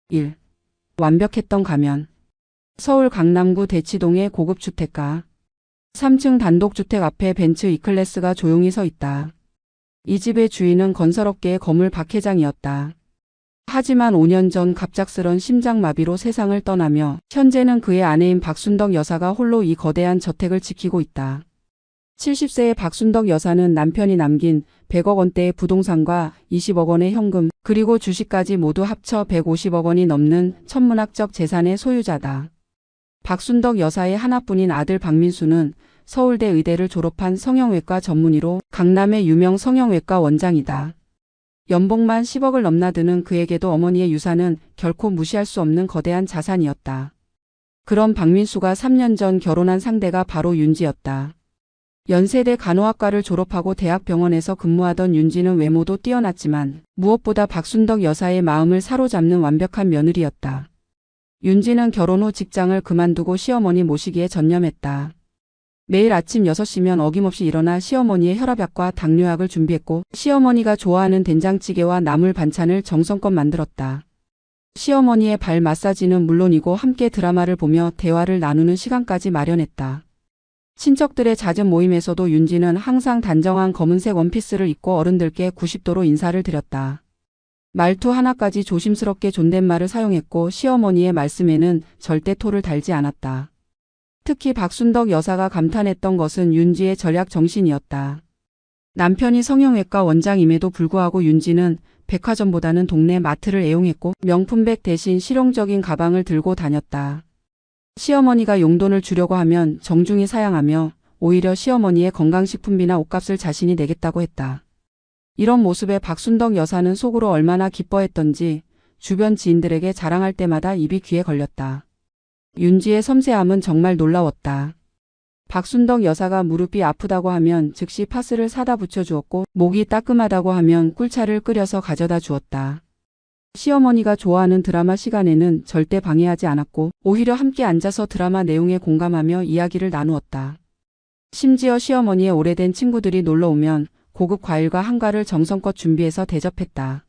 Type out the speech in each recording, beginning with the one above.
1. 완벽했던 가면. 서울 강남구 대치동의 고급 주택가. 3층 단독주택 앞에 벤츠 E클래스가 조용히 서 있다. 이 집의 주인은 건설업계의 거물 박 회장이었다. 하지만 5년 전 갑작스런 심장마비로 세상을 떠나며 현재는 그의 아내인 박순덕 여사가 홀로 이 거대한 저택을 지키고 있다. 70세의 박순덕 여사는 남편이 남긴 100억 원대의 부동산과 20억 원의 현금 그리고 주식까지 모두 합쳐 150억 원이 넘는 천문학적 재산의 소유자다. 박순덕 여사의 하나뿐인 아들 박민수는 서울대 의대를 졸업한 성형외과 전문의로 강남의 유명 성형외과 원장이다. 연봉만 10억을 넘나드는 그에게도 어머니의 유산은 결코 무시할 수 없는 거대한 자산이었다. 그런 박민수가 3년 전 결혼한 상대가 바로 윤지였다. 연세대 간호학과를 졸업하고 대학병원에서 근무하던 윤지는 외모도 뛰어났지만 무엇보다 박순덕 여사의 마음을 사로잡는 완벽한 며느리였다. 윤지는 결혼 후 직장을 그만두고 시어머니 모시기에 전념했다. 매일 아침 6시면 어김없이 일어나 시어머니의 혈압약과 당뇨약을 준비했고 시어머니가 좋아하는 된장찌개와 나물 반찬을 정성껏 만들었다. 시어머니의 발 마사지는 물론이고 함께 드라마를 보며 대화를 나누는 시간까지 마련했다. 친척들의 잦은 모임에서도 윤지는 항상 단정한 검은색 원피스를 입고 어른들께 90도로 인사를 드렸다. 말투 하나까지 조심스럽게 존댓말을 사용했고 시어머니의 말씀에는 절대 토를 달지 않았다. 특히 박순덕 여사가 감탄했던 것은 윤지의 절약 정신이었다. 남편이 성형외과 원장임에도 불구하고 윤지는 백화점보다는 동네 마트를 애용했고 명품백 대신 실용적인 가방을 들고 다녔다. 시어머니가 용돈을 주려고 하면 정중히 사양하며 오히려 시어머니의 건강식품비나 옷값을 자신이 내겠다고 했다. 이런 모습에 박순덕 여사는 속으로 얼마나 기뻐했던지 주변 지인들에게 자랑할 때마다 입이 귀에 걸렸다. 윤지의 섬세함은 정말 놀라웠다. 박순덕 여사가 무릎이 아프다고 하면 즉시 파스를 사다 붙여주었고 목이 따끔하다고 하면 꿀차를 끓여서 가져다 주었다. 시어머니가 좋아하는 드라마 시간에는 절대 방해하지 않았고 오히려 함께 앉아서 드라마 내용에 공감하며 이야기를 나누었다. 심지어 시어머니의 오래된 친구들이 놀러오면 고급 과일과 한과를 정성껏 준비해서 대접했다.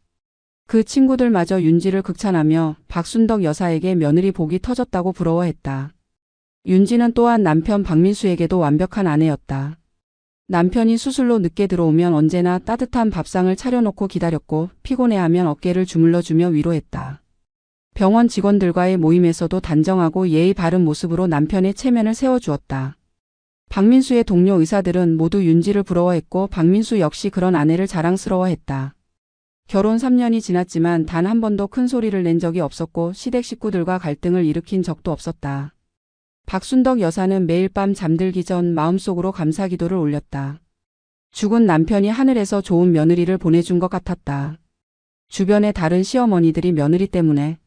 그 친구들마저 윤지를 극찬하며 박순덕 여사에게 며느리 복이 터졌다고 부러워했다. 윤지는 또한 남편 박민수에게도 완벽한 아내였다. 남편이 수술로 늦게 들어오면 언제나 따뜻한 밥상을 차려놓고 기다렸고 피곤해하면 어깨를 주물러주며 위로했다. 병원 직원들과의 모임에서도 단정하고 예의 바른 모습으로 남편의 체면을 세워주었다. 박민수의 동료 의사들은 모두 윤지를 부러워했고 박민수 역시 그런 아내를 자랑스러워했다. 결혼 3년이 지났지만 단 한 번도 큰 소리를 낸 적이 없었고 시댁 식구들과 갈등을 일으킨 적도 없었다. 박순덕 여사는 매일 밤 잠들기 전 마음속으로 감사기도를 올렸다. 죽은 남편이 하늘에서 좋은 며느리를 보내준 것 같았다. 주변의 다른 시어머니들이 며느리 때문에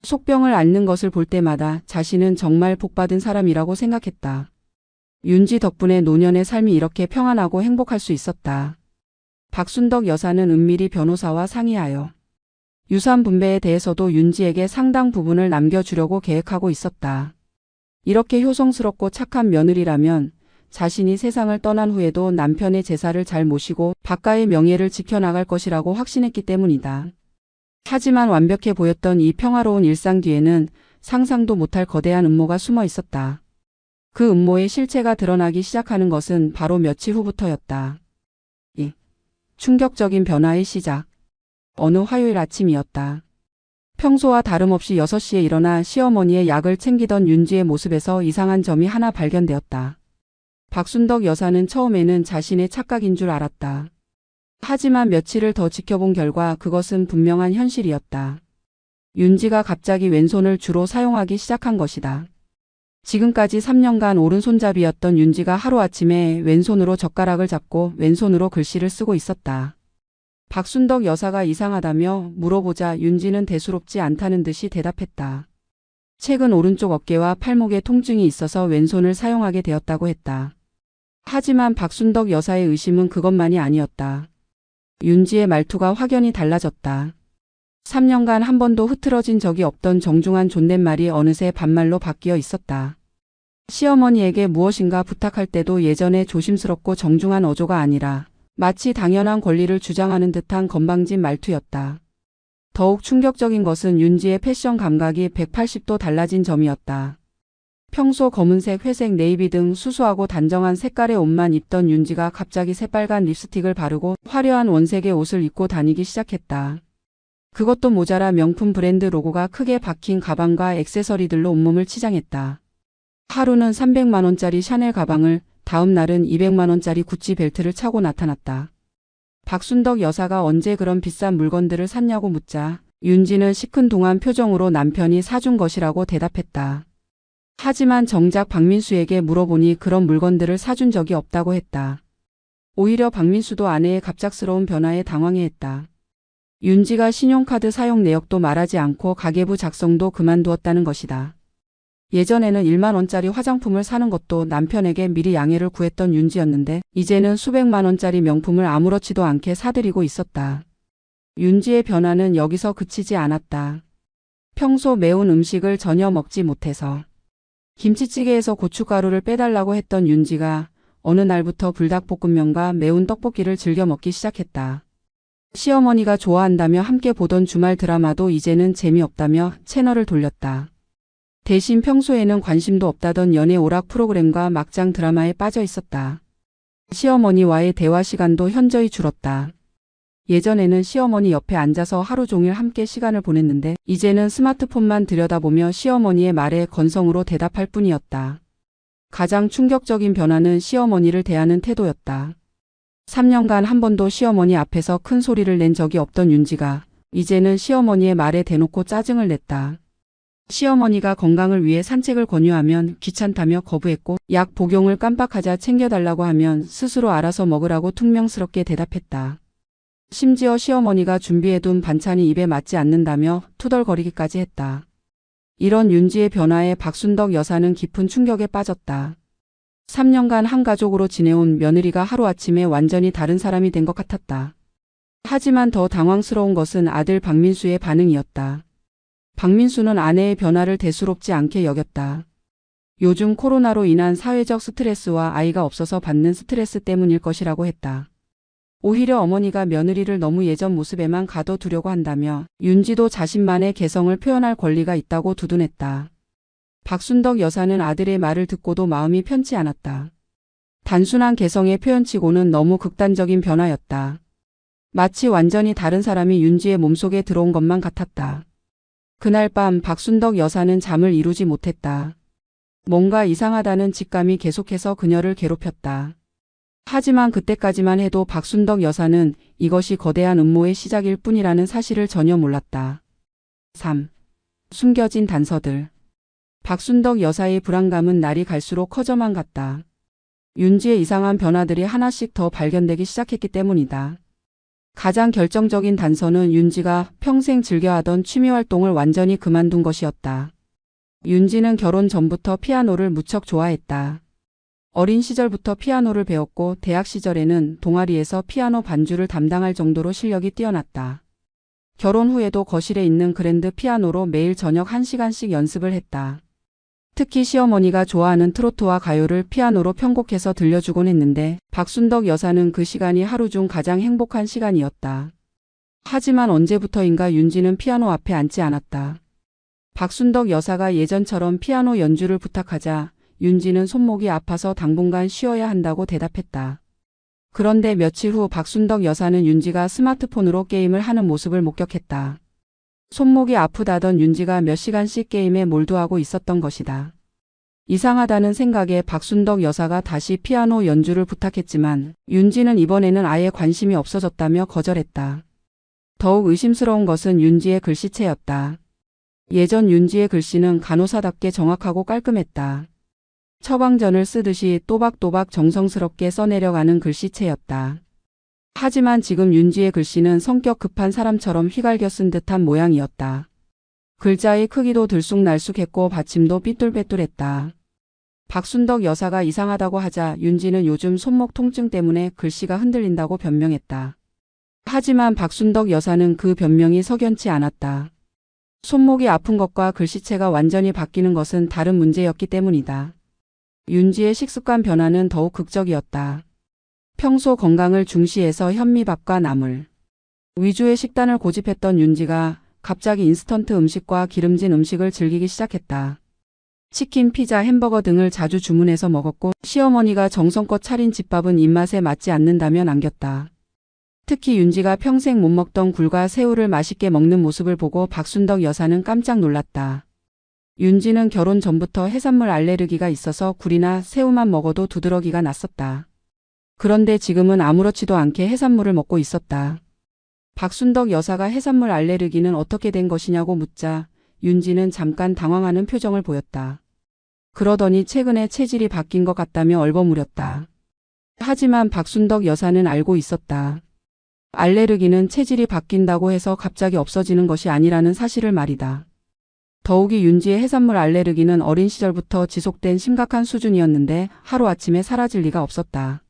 속병을 앓는 것을 볼 때마다 자신은 정말 복받은 사람이라고 생각했다. 윤지 덕분에 노년의 삶이 이렇게 평안하고 행복할 수 있었다. 박순덕 여사는 은밀히 변호사와 상의하여 유산 분배에 대해서도 윤지에게 상당 부분을 남겨주려고 계획하고 있었다. 이렇게 효성스럽고 착한 며느리라면 자신이 세상을 떠난 후에도 남편의 제사를 잘 모시고 박가의 명예를 지켜나갈 것이라고 확신했기 때문이다. 하지만 완벽해 보였던 이 평화로운 일상 뒤에는 상상도 못할 거대한 음모가 숨어 있었다. 그 음모의 실체가 드러나기 시작하는 것은 바로 며칠 후부터였다. 충격적인 변화의 시작. 어느 화요일 아침이었다. 평소와 다름없이 6시에 일어나 시어머니의 약을 챙기던 윤지의 모습에서 이상한 점이 하나 발견되었다. 박순덕 여사는 처음에는 자신의 착각인 줄 알았다. 하지만 며칠을 더 지켜본 결과 그것은 분명한 현실이었다. 윤지가 갑자기 왼손을 주로 사용하기 시작한 것이다. 지금까지 3년간 오른손잡이였던 윤지가 하루아침에 왼손으로 젓가락을 잡고 왼손으로 글씨를 쓰고 있었다. 박순덕 여사가 이상하다며 물어보자 윤지는 대수롭지 않다는 듯이 대답했다. 최근 오른쪽 어깨와 팔목에 통증이 있어서 왼손을 사용하게 되었다고 했다. 하지만 박순덕 여사의 의심은 그것만이 아니었다. 윤지의 말투가 확연히 달라졌다. 3년간 한 번도 흐트러진 적이 없던 정중한 존댓말이 어느새 반말로 바뀌어 있었다. 시어머니에게 무엇인가 부탁할 때도 예전에 조심스럽고 정중한 어조가 아니라 마치 당연한 권리를 주장하는 듯한 건방진 말투였다. 더욱 충격적인 것은 윤지의 패션 감각이 180도 달라진 점이었다. 평소 검은색, 회색, 네이비 등 수수하고 단정한 색깔의 옷만 입던 윤지가 갑자기 새빨간 립스틱을 바르고 화려한 원색의 옷을 입고 다니기 시작했다. 그것도 모자라 명품 브랜드 로고가 크게 박힌 가방과 액세서리들로 온몸을 치장했다. 하루는 300만원짜리 샤넬 가방을, 다음 날은 200만원짜리 구찌 벨트를 차고 나타났다. 박순덕 여사가 언제 그런 비싼 물건들을 샀냐고 묻자 윤지는 시큰둥한 표정으로 남편이 사준 것이라고 대답했다. 하지만 정작 박민수에게 물어보니 그런 물건들을 사준 적이 없다고 했다. 오히려 박민수도 아내의 갑작스러운 변화에 당황해했다. 윤지가 신용카드 사용 내역도 말하지 않고 가계부 작성도 그만두었다는 것이다. 예전에는 1만원짜리 화장품을 사는 것도 남편에게 미리 양해를 구했던 윤지였는데 이제는 수백만원짜리 명품을 아무렇지도 않게 사들이고 있었다. 윤지의 변화는 여기서 그치지 않았다. 평소 매운 음식을 전혀 먹지 못해서 김치찌개에서 고춧가루를 빼달라고 했던 윤지가 어느 날부터 불닭볶음면과 매운 떡볶이를 즐겨 먹기 시작했다. 시어머니가 좋아한다며 함께 보던 주말 드라마도 이제는 재미없다며 채널을 돌렸다. 대신 평소에는 관심도 없다던 연애 오락 프로그램과 막장 드라마에 빠져 있었다. 시어머니와의 대화 시간도 현저히 줄었다. 예전에는 시어머니 옆에 앉아서 하루 종일 함께 시간을 보냈는데 이제는 스마트폰만 들여다보며 시어머니의 말에 건성으로 대답할 뿐이었다. 가장 충격적인 변화는 시어머니를 대하는 태도였다. 3년간 한 번도 시어머니 앞에서 큰 소리를 낸 적이 없던 윤지가 이제는 시어머니의 말에 대놓고 짜증을 냈다. 시어머니가 건강을 위해 산책을 권유하면 귀찮다며 거부했고 약 복용을 깜빡하자 챙겨달라고 하면 스스로 알아서 먹으라고 퉁명스럽게 대답했다. 심지어 시어머니가 준비해둔 반찬이 입에 맞지 않는다며 투덜거리기까지 했다. 이런 윤지의 변화에 박순덕 여사는 깊은 충격에 빠졌다. 3년간 한 가족으로 지내온 며느리가 하루아침에 완전히 다른 사람이 된 것 같았다. 하지만 더 당황스러운 것은 아들 박민수의 반응이었다. 박민수는 아내의 변화를 대수롭지 않게 여겼다. 요즘 코로나로 인한 사회적 스트레스와 아이가 없어서 받는 스트레스 때문일 것이라고 했다. 오히려 어머니가 며느리를 너무 예전 모습에만 가둬두려고 한다며 윤지도 자신만의 개성을 표현할 권리가 있다고 두둔했다. 박순덕 여사는 아들의 말을 듣고도 마음이 편치 않았다. 단순한 개성의 표현치고는 너무 극단적인 변화였다. 마치 완전히 다른 사람이 윤지의 몸속에 들어온 것만 같았다. 그날 밤 박순덕 여사는 잠을 이루지 못했다. 뭔가 이상하다는 직감이 계속해서 그녀를 괴롭혔다. 하지만 그때까지만 해도 박순덕 여사는 이것이 거대한 음모의 시작일 뿐이라는 사실을 전혀 몰랐다. 3. 숨겨진 단서들. 박순덕 여사의 불안감은 날이 갈수록 커져만 갔다. 윤지의 이상한 변화들이 하나씩 더 발견되기 시작했기 때문이다. 가장 결정적인 단서는 윤지가 평생 즐겨하던 취미활동을 완전히 그만둔 것이었다. 윤지는 결혼 전부터 피아노를 무척 좋아했다. 어린 시절부터 피아노를 배웠고 대학 시절에는 동아리에서 피아노 반주를 담당할 정도로 실력이 뛰어났다. 결혼 후에도 거실에 있는 그랜드 피아노로 매일 저녁 1시간씩 연습을 했다. 특히 시어머니가 좋아하는 트로트와 가요를 피아노로 편곡해서 들려주곤 했는데 박순덕 여사는 그 시간이 하루 중 가장 행복한 시간이었다. 하지만 언제부터인가 윤지는 피아노 앞에 앉지 않았다. 박순덕 여사가 예전처럼 피아노 연주를 부탁하자 윤지는 손목이 아파서 당분간 쉬어야 한다고 대답했다. 그런데 며칠 후 박순덕 여사는 윤지가 스마트폰으로 게임을 하는 모습을 목격했다. 손목이 아프다던 윤지가 몇 시간씩 게임에 몰두하고 있었던 것이다. 이상하다는 생각에 박순덕 여사가 다시 피아노 연주를 부탁했지만 윤지는 이번에는 아예 관심이 없어졌다며 거절했다. 더욱 의심스러운 것은 윤지의 글씨체였다. 예전 윤지의 글씨는 간호사답게 정확하고 깔끔했다. 처방전을 쓰듯이 또박또박 정성스럽게 써내려가는 글씨체였다. 하지만 지금 윤지의 글씨는 성격 급한 사람처럼 휘갈겨 쓴 듯한 모양이었다. 글자의 크기도 들쑥날쑥했고 받침도 삐뚤빼뚤했다. 박순덕 여사가 이상하다고 하자 윤지는 요즘 손목 통증 때문에 글씨가 흔들린다고 변명했다. 하지만 박순덕 여사는 그 변명이 석연치 않았다. 손목이 아픈 것과 글씨체가 완전히 바뀌는 것은 다른 문제였기 때문이다. 윤지의 식습관 변화는 더욱 극적이었다. 평소 건강을 중시해서 현미밥과 나물, 위주의 식단을 고집했던 윤지가 갑자기 인스턴트 음식과 기름진 음식을 즐기기 시작했다. 치킨, 피자, 햄버거 등을 자주 주문해서 먹었고 시어머니가 정성껏 차린 집밥은 입맛에 맞지 않는다며 남겼다. 특히 윤지가 평생 못 먹던 굴과 새우를 맛있게 먹는 모습을 보고 박순덕 여사는 깜짝 놀랐다. 윤지는 결혼 전부터 해산물 알레르기가 있어서 굴이나 새우만 먹어도 두드러기가 났었다. 그런데 지금은 아무렇지도 않게 해산물을 먹고 있었다. 박순덕 여사가 해산물 알레르기는 어떻게 된 것이냐고 묻자 윤지는 잠깐 당황하는 표정을 보였다. 그러더니 최근에 체질이 바뀐 것 같다며 얼버무렸다. 하지만 박순덕 여사는 알고 있었다. 알레르기는 체질이 바뀐다고 해서 갑자기 없어지는 것이 아니라는 사실을 말이다. 더욱이 윤지의 해산물 알레르기는 어린 시절부터 지속된 심각한 수준이었는데 하루아침에 사라질 리가 없었다.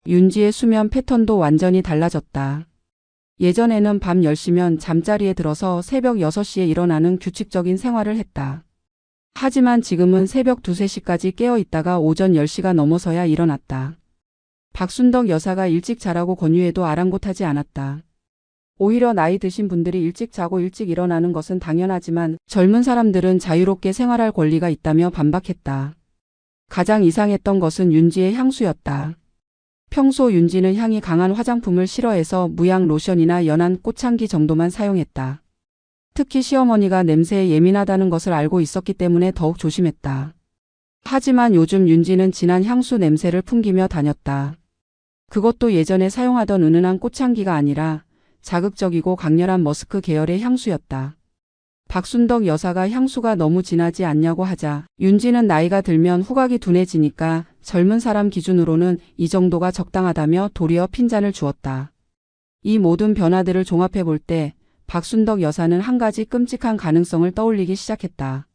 윤지의 수면 패턴도 완전히 달라졌다. 예전에는 밤 10시면 잠자리에 들어서 새벽 6시에 일어나는 규칙적인 생활을 했다. 하지만 지금은 새벽 2, 3시까지 깨어 있다가 오전 10시가 넘어서야 일어났다. 박순덕 여사가 일찍 자라고 권유해도 아랑곳하지 않았다. 오히려 나이 드신 분들이 일찍 자고 일찍 일어나는 것은 당연하지만 젊은 사람들은 자유롭게 생활할 권리가 있다며 반박했다. 가장 이상했던 것은 윤지의 향수였다. 평소 윤지는 향이 강한 화장품을 싫어해서 무향 로션이나 연한 꽃향기 정도만 사용했다. 특히 시어머니가 냄새에 예민하다는 것을 알고 있었기 때문에 더욱 조심했다. 하지만 요즘 윤지는 진한 향수 냄새를 풍기며 다녔다. 그것도 예전에 사용하던 은은한 꽃향기가 아니라 자극적이고 강렬한 머스크 계열의 향수였다. 박순덕 여사가 향수가 너무 진하지 않냐고 하자 윤지는 나이가 들면 후각이 둔해지니까 젊은 사람 기준으로는 이 정도가 적당하다며 도리어 핀잔을 주었다. 이 모든 변화들을 종합해 볼 때 박순덕 여사는 한 가지 끔찍한 가능성을 떠올리기 시작했다.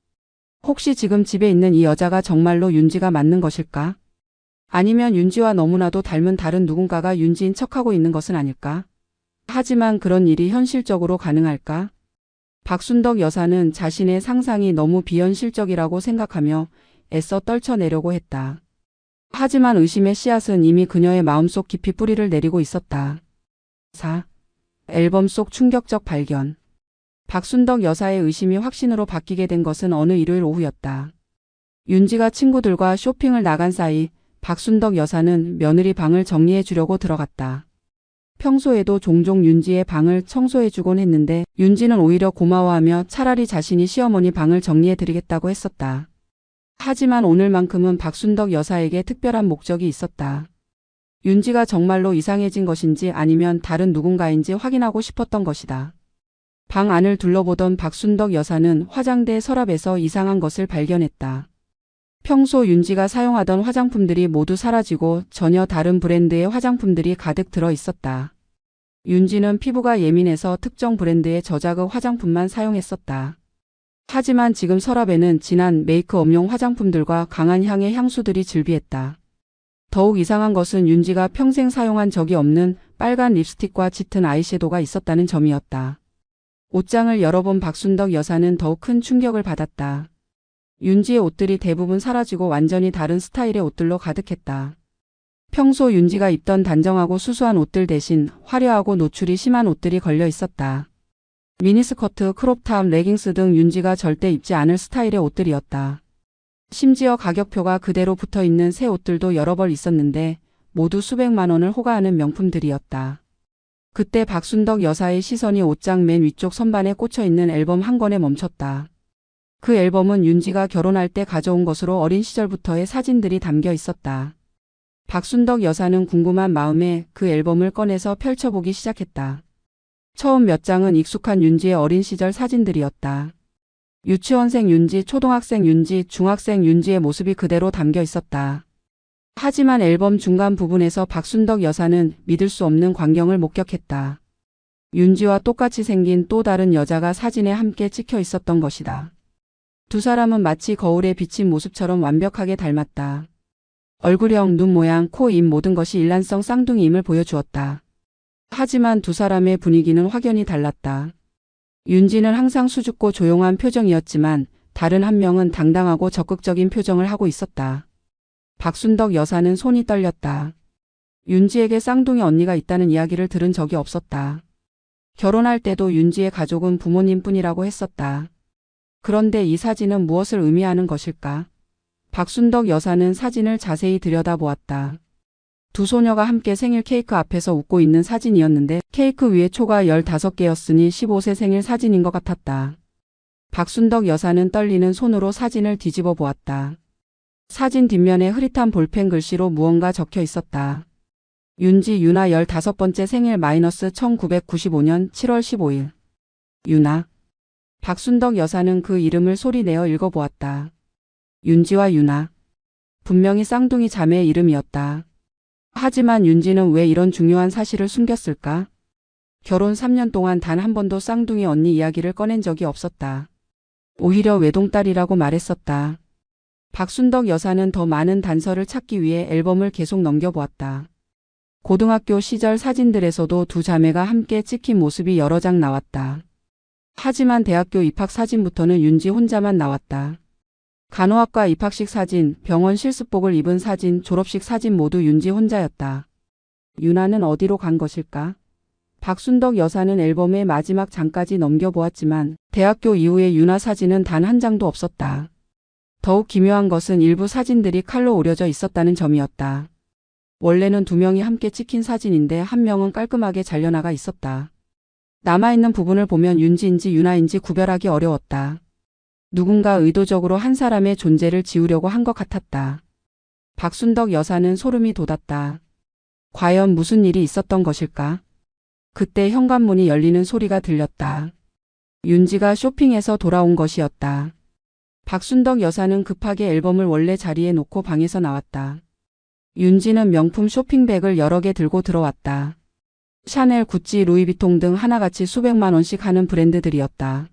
혹시 지금 집에 있는 이 여자가 정말로 윤지가 맞는 것일까? 아니면 윤지와 너무나도 닮은 다른 누군가가 윤지인 척하고 있는 것은 아닐까? 하지만 그런 일이 현실적으로 가능할까? 박순덕 여사는 자신의 상상이 너무 비현실적이라고 생각하며 애써 떨쳐내려고 했다. 하지만 의심의 씨앗은 이미 그녀의 마음속 깊이 뿌리를 내리고 있었다. 4. 앨범 속 충격적 발견. 박순덕 여사의 의심이 확신으로 바뀌게 된 것은 어느 일요일 오후였다. 윤지가 친구들과 쇼핑을 나간 사이 박순덕 여사는 며느리 방을 정리해 주려고 들어갔다. 평소에도 종종 윤지의 방을 청소해 주곤 했는데 윤지는 오히려 고마워하며 차라리 자신이 시어머니 방을 정리해 드리겠다고 했었다. 하지만 오늘만큼은 박순덕 여사에게 특별한 목적이 있었다. 윤지가 정말로 이상해진 것인지 아니면 다른 누군가인지 확인하고 싶었던 것이다. 방 안을 둘러보던 박순덕 여사는 화장대 서랍에서 이상한 것을 발견했다. 평소 윤지가 사용하던 화장품들이 모두 사라지고 전혀 다른 브랜드의 화장품들이 가득 들어 있었다. 윤지는 피부가 예민해서 특정 브랜드의 저자극 화장품만 사용했었다. 하지만 지금 서랍에는 진한 메이크업용 화장품들과 강한 향의 향수들이 즐비했다. 더욱 이상한 것은 윤지가 평생 사용한 적이 없는 빨간 립스틱과 짙은 아이섀도우가 있었다는 점이었다. 옷장을 열어본 박순덕 여사는 더욱 큰 충격을 받았다. 윤지의 옷들이 대부분 사라지고 완전히 다른 스타일의 옷들로 가득했다. 평소 윤지가 입던 단정하고 수수한 옷들 대신 화려하고 노출이 심한 옷들이 걸려 있었다. 미니스커트, 크롭탑, 레깅스 등 윤지가 절대 입지 않을 스타일의 옷들이었다. 심지어 가격표가 그대로 붙어있는 새 옷들도 여러 벌 있었는데 모두 수백만 원을 호가하는 명품들이었다. 그때 박순덕 여사의 시선이 옷장 맨 위쪽 선반에 꽂혀있는 앨범 한 권에 멈췄다. 그 앨범은 윤지가 결혼할 때 가져온 것으로 어린 시절부터의 사진들이 담겨 있었다. 박순덕 여사는 궁금한 마음에 그 앨범을 꺼내서 펼쳐보기 시작했다. 처음 몇 장은 익숙한 윤지의 어린 시절 사진들이었다. 유치원생 윤지, 초등학생 윤지, 중학생 윤지의 모습이 그대로 담겨 있었다. 하지만 앨범 중간 부분에서 박순덕 여사는 믿을 수 없는 광경을 목격했다. 윤지와 똑같이 생긴 또 다른 여자가 사진에 함께 찍혀 있었던 것이다. 두 사람은 마치 거울에 비친 모습처럼 완벽하게 닮았다. 얼굴형, 눈 모양, 코, 입 모든 것이 일란성 쌍둥이임을 보여주었다. 하지만 두 사람의 분위기는 확연히 달랐다. 윤지는 항상 수줍고 조용한 표정이었지만 다른 한 명은 당당하고 적극적인 표정을 하고 있었다. 박순덕 여사는 손이 떨렸다. 윤지에게 쌍둥이 언니가 있다는 이야기를 들은 적이 없었다. 결혼할 때도 윤지의 가족은 부모님뿐이라고 했었다. 그런데 이 사진은 무엇을 의미하는 것일까? 박순덕 여사는 사진을 자세히 들여다보았다. 두 소녀가 함께 생일 케이크 앞에서 웃고 있는 사진이었는데 케이크 위에 초가 15개였으니 15세 생일 사진인 것 같았다. 박순덕 여사는 떨리는 손으로 사진을 뒤집어 보았다. 사진 뒷면에 흐릿한 볼펜 글씨로 무언가 적혀 있었다. 윤지 유나 15번째 생일 -1995년 7월 15일. 유나. 박순덕 여사는 그 이름을 소리내어 읽어보았다. 윤지와 유나. 분명히 쌍둥이 자매의 이름이었다. 하지만 윤지는 왜 이런 중요한 사실을 숨겼을까? 결혼 3년 동안 단 한 번도 쌍둥이 언니 이야기를 꺼낸 적이 없었다. 오히려 외동딸이라고 말했었다. 박순덕 여사는 더 많은 단서를 찾기 위해 앨범을 계속 넘겨보았다. 고등학교 시절 사진들에서도 두 자매가 함께 찍힌 모습이 여러 장 나왔다. 하지만 대학교 입학 사진부터는 윤지 혼자만 나왔다. 간호학과 입학식 사진, 병원 실습복을 입은 사진, 졸업식 사진 모두 윤지 혼자였다. 유나는 어디로 간 것일까? 박순덕 여사는 앨범의 마지막 장까지 넘겨보았지만 대학교 이후의 유나 사진은 단 한 장도 없었다. 더욱 기묘한 것은 일부 사진들이 칼로 오려져 있었다는 점이었다. 원래는 두 명이 함께 찍힌 사진인데 한 명은 깔끔하게 잘려나가 있었다. 남아있는 부분을 보면 윤지인지 유나인지 구별하기 어려웠다. 누군가 의도적으로 한 사람의 존재를 지우려고 한 것 같았다. 박순덕 여사는 소름이 돋았다. 과연 무슨 일이 있었던 것일까? 그때 현관문이 열리는 소리가 들렸다. 윤지가 쇼핑해서 돌아온 것이었다. 박순덕 여사는 급하게 앨범을 원래 자리에 놓고 방에서 나왔다. 윤지는 명품 쇼핑백을 여러 개 들고 들어왔다. 샤넬, 구찌, 루이비통 등 하나같이 수백만 원씩 하는 브랜드들이었다.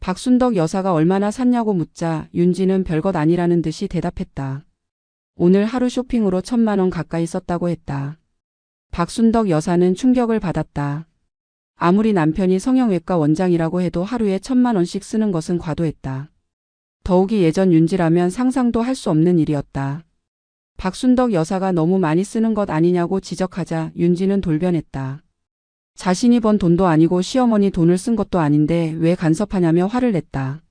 박순덕 여사가 얼마나 샀냐고 묻자 윤지는 별것 아니라는 듯이 대답했다. 오늘 하루 쇼핑으로 1,000만 원 가까이 썼다고 했다. 박순덕 여사는 충격을 받았다. 아무리 남편이 성형외과 원장이라고 해도 하루에 1,000만 원씩 쓰는 것은 과도했다. 더욱이 예전 윤지라면 상상도 할 수 없는 일이었다. 박순덕 여사가 너무 많이 쓰는 것 아니냐고 지적하자 윤지는 돌변했다. 자신이 번 돈도 아니고 시어머니 돈을 쓴 것도 아닌데 왜 간섭하냐며 화를 냈다.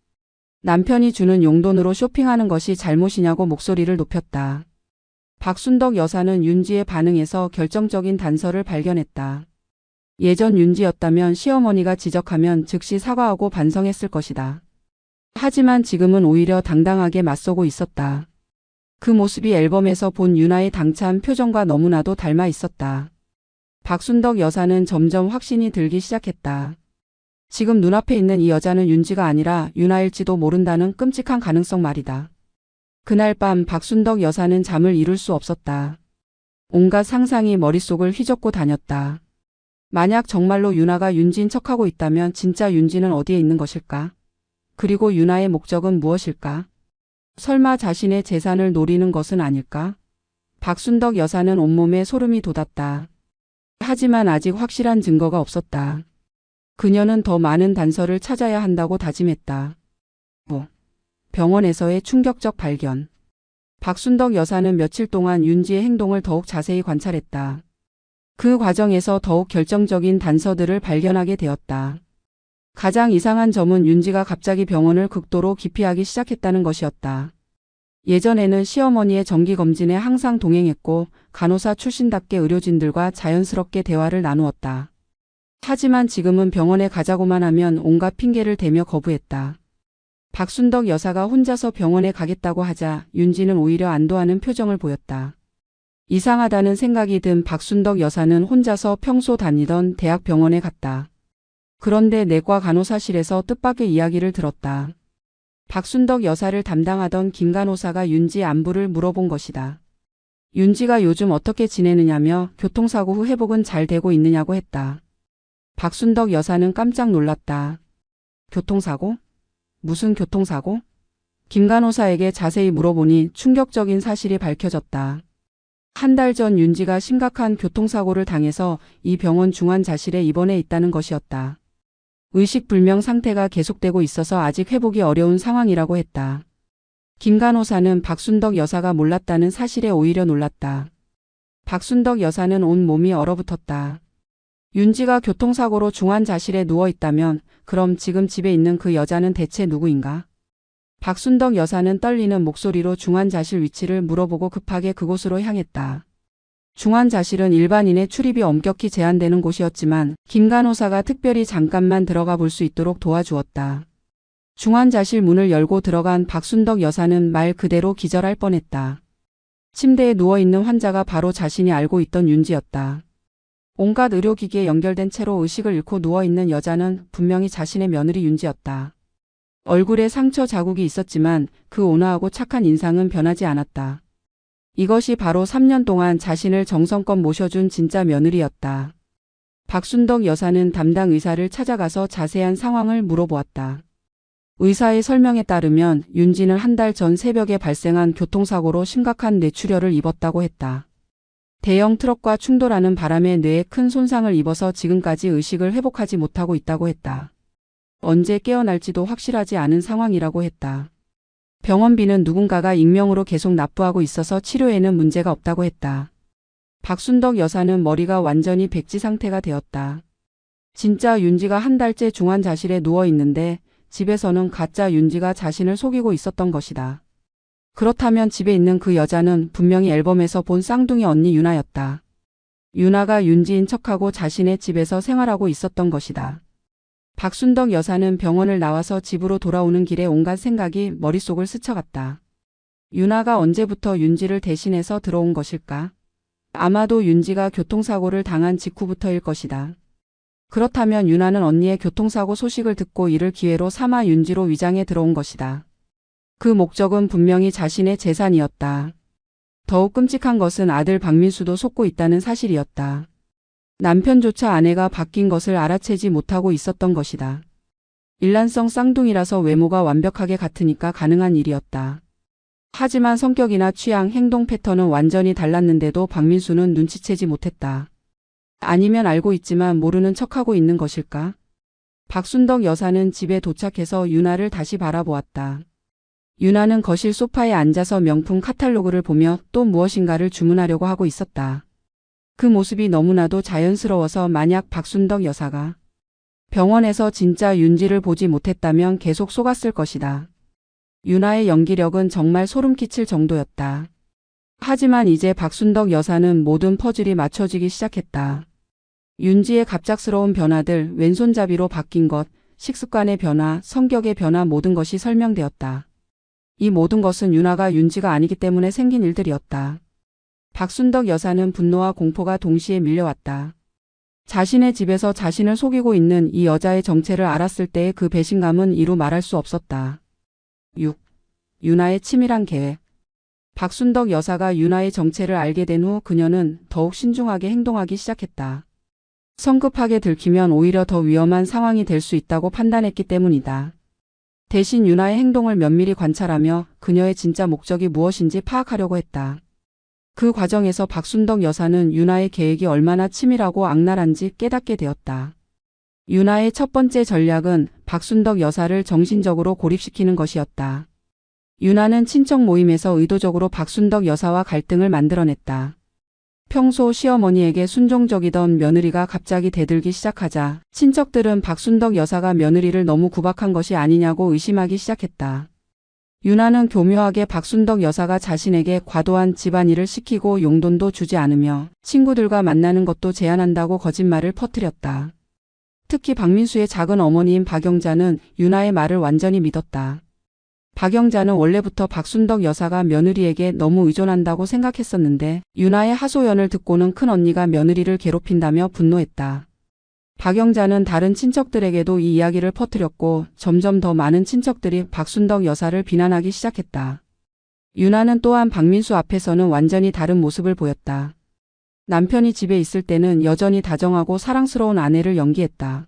남편이 주는 용돈으로 쇼핑하는 것이 잘못이냐고 목소리를 높였다. 박순덕 여사는 윤지의 반응에서 결정적인 단서를 발견했다. 예전 윤지였다면 시어머니가 지적하면 즉시 사과하고 반성했을 것이다. 하지만 지금은 오히려 당당하게 맞서고 있었다. 그 모습이 앨범에서 본 유나의 당찬 표정과 너무나도 닮아 있었다. 박순덕 여사는 점점 확신이 들기 시작했다. 지금 눈앞에 있는 이 여자는 윤지가 아니라 유나일지도 모른다는 끔찍한 가능성 말이다. 그날 밤 박순덕 여사는 잠을 이룰 수 없었다. 온갖 상상이 머릿속을 휘젓고 다녔다. 만약 정말로 유나가 윤지인 척하고 있다면 진짜 윤지는 어디에 있는 것일까? 그리고 유나의 목적은 무엇일까? 설마 자신의 재산을 노리는 것은 아닐까? 박순덕 여사는 온몸에 소름이 돋았다. 하지만 아직 확실한 증거가 없었다. 그녀는 더 많은 단서를 찾아야 한다고 다짐했다. 병원에서의 충격적 발견. 박순덕 여사는 며칠 동안 윤지의 행동을 더욱 자세히 관찰했다. 그 과정에서 더욱 결정적인 단서들을 발견하게 되었다. 가장 이상한 점은 윤지가 갑자기 병원을 극도로 기피하기 시작했다는 것이었다. 예전에는 시어머니의 정기검진에 항상 동행했고 간호사 출신답게 의료진들과 자연스럽게 대화를 나누었다. 하지만 지금은 병원에 가자고만 하면 온갖 핑계를 대며 거부했다. 박순덕 여사가 혼자서 병원에 가겠다고 하자 윤지는 오히려 안도하는 표정을 보였다. 이상하다는 생각이 든 박순덕 여사는 혼자서 평소 다니던 대학 병원에 갔다. 그런데 내과 간호사실에서 뜻밖의 이야기를 들었다. 박순덕 여사를 담당하던 김 간호사가 윤지 안부를 물어본 것이다. 윤지가 요즘 어떻게 지내느냐며 교통사고 후 회복은 잘 되고 있느냐고 했다. 박순덕 여사는 깜짝 놀랐다. 교통사고? 무슨 교통사고? 김 간호사에게 자세히 물어보니 충격적인 사실이 밝혀졌다. 한 달 전 윤지가 심각한 교통사고를 당해서 이 병원 중환자실에 입원해 있다는 것이었다. 의식불명 상태가 계속되고 있어서 아직 회복이 어려운 상황이라고 했다. 김 간호사는 박순덕 여사가 몰랐다는 사실에 오히려 놀랐다. 박순덕 여사는 온 몸이 얼어붙었다. 윤지가 교통사고로 중환자실에 누워있다면 그럼 지금 집에 있는 그 여자는 대체 누구인가? 박순덕 여사는 떨리는 목소리로 중환자실 위치를 물어보고 급하게 그곳으로 향했다. 중환자실은 일반인의 출입이 엄격히 제한되는 곳이었지만 김 간호사가 특별히 잠깐만 들어가 볼 수 있도록 도와주었다. 중환자실 문을 열고 들어간 박순덕 여사는 말 그대로 기절할 뻔했다. 침대에 누워있는 환자가 바로 자신이 알고 있던 윤지였다. 온갖 의료기기에 연결된 채로 의식을 잃고 누워있는 여자는 분명히 자신의 며느리 윤지였다. 얼굴에 상처 자국이 있었지만 그 온화하고 착한 인상은 변하지 않았다. 이것이 바로 3년 동안 자신을 정성껏 모셔준 진짜 며느리였다. 박순덕 여사는 담당 의사를 찾아가서 자세한 상황을 물어보았다. 의사의 설명에 따르면 윤지는 한 달 전 새벽에 발생한 교통사고로 심각한 뇌출혈을 입었다고 했다. 대형 트럭과 충돌하는 바람에 뇌에 큰 손상을 입어서 지금까지 의식을 회복하지 못하고 있다고 했다. 언제 깨어날지도 확실하지 않은 상황이라고 했다. 병원비는 누군가가 익명으로 계속 납부하고 있어서 치료에는 문제가 없다고 했다. 박순덕 여사는 머리가 완전히 백지 상태가 되었다. 진짜 윤지가 한 달째 중환자실에 누워 있는데 집에서는 가짜 윤지가 자신을 속이고 있었던 것이다. 그렇다면 집에 있는 그 여자는 분명히 앨범에서 본 쌍둥이 언니 유나였다. 유나가 윤지인 척하고 자신의 집에서 생활하고 있었던 것이다. 박순덕 여사는 병원을 나와서 집으로 돌아오는 길에 온갖 생각이 머릿속을 스쳐갔다. 유나가 언제부터 윤지를 대신해서 들어온 것일까? 아마도 윤지가 교통사고를 당한 직후부터일 것이다. 그렇다면 유나는 언니의 교통사고 소식을 듣고 이를 기회로 삼아 윤지로 위장해 들어온 것이다. 그 목적은 분명히 자신의 재산이었다. 더욱 끔찍한 것은 아들 박민수도 속고 있다는 사실이었다. 남편조차 아내가 바뀐 것을 알아채지 못하고 있었던 것이다. 일란성 쌍둥이라서 외모가 완벽하게 같으니까 가능한 일이었다. 하지만 성격이나 취향, 행동 패턴은 완전히 달랐는데도 박민수는 눈치채지 못했다. 아니면 알고 있지만 모르는 척하고 있는 것일까? 박순덕 여사는 집에 도착해서 유나를 다시 바라보았다. 유나는 거실 소파에 앉아서 명품 카탈로그를 보며 또 무엇인가를 주문하려고 하고 있었다. 그 모습이 너무나도 자연스러워서 만약 박순덕 여사가 병원에서 진짜 윤지를 보지 못했다면 계속 속았을 것이다. 유나의 연기력은 정말 소름 끼칠 정도였다. 하지만 이제 박순덕 여사는 모든 퍼즐이 맞춰지기 시작했다. 윤지의 갑작스러운 변화들, 왼손잡이로 바뀐 것, 식습관의 변화, 성격의 변화 모든 것이 설명되었다. 이 모든 것은 유나가 윤지가 아니기 때문에 생긴 일들이었다. 박순덕 여사는 분노와 공포가 동시에 밀려왔다. 자신의 집에서 자신을 속이고 있는 이 여자의 정체를 알았을 때의 그 배신감은 이루 말할 수 없었다. 6. 유나의 치밀한 계획. 박순덕 여사가 유나의 정체를 알게 된 후 그녀는 더욱 신중하게 행동하기 시작했다. 성급하게 들키면 오히려 더 위험한 상황이 될 수 있다고 판단했기 때문이다. 대신 유나의 행동을 면밀히 관찰하며 그녀의 진짜 목적이 무엇인지 파악하려고 했다. 그 과정에서 박순덕 여사는 유나의 계획이 얼마나 치밀하고 악랄한지 깨닫게 되었다. 유나의 첫 번째 전략은 박순덕 여사를 정신적으로 고립시키는 것이었다. 유나는 친척 모임에서 의도적으로 박순덕 여사와 갈등을 만들어냈다. 평소 시어머니에게 순종적이던 며느리가 갑자기 대들기 시작하자 친척들은 박순덕 여사가 며느리를 너무 구박한 것이 아니냐고 의심하기 시작했다. 유나는 교묘하게 박순덕 여사가 자신에게 과도한 집안일을 시키고 용돈도 주지 않으며 친구들과 만나는 것도 제한한다고 거짓말을 퍼뜨렸다. 특히 박민수의 작은 어머니인 박영자는 유나의 말을 완전히 믿었다. 박영자는 원래부터 박순덕 여사가 며느리에게 너무 의존한다고 생각했었는데 유나의 하소연을 듣고는 큰언니가 며느리를 괴롭힌다며 분노했다. 박영자는 다른 친척들에게도 이 이야기를 퍼뜨렸고 점점 더 많은 친척들이 박순덕 여사를 비난하기 시작했다. 유나는 또한 박민수 앞에서는 완전히 다른 모습을 보였다. 남편이 집에 있을 때는 여전히 다정하고 사랑스러운 아내를 연기했다.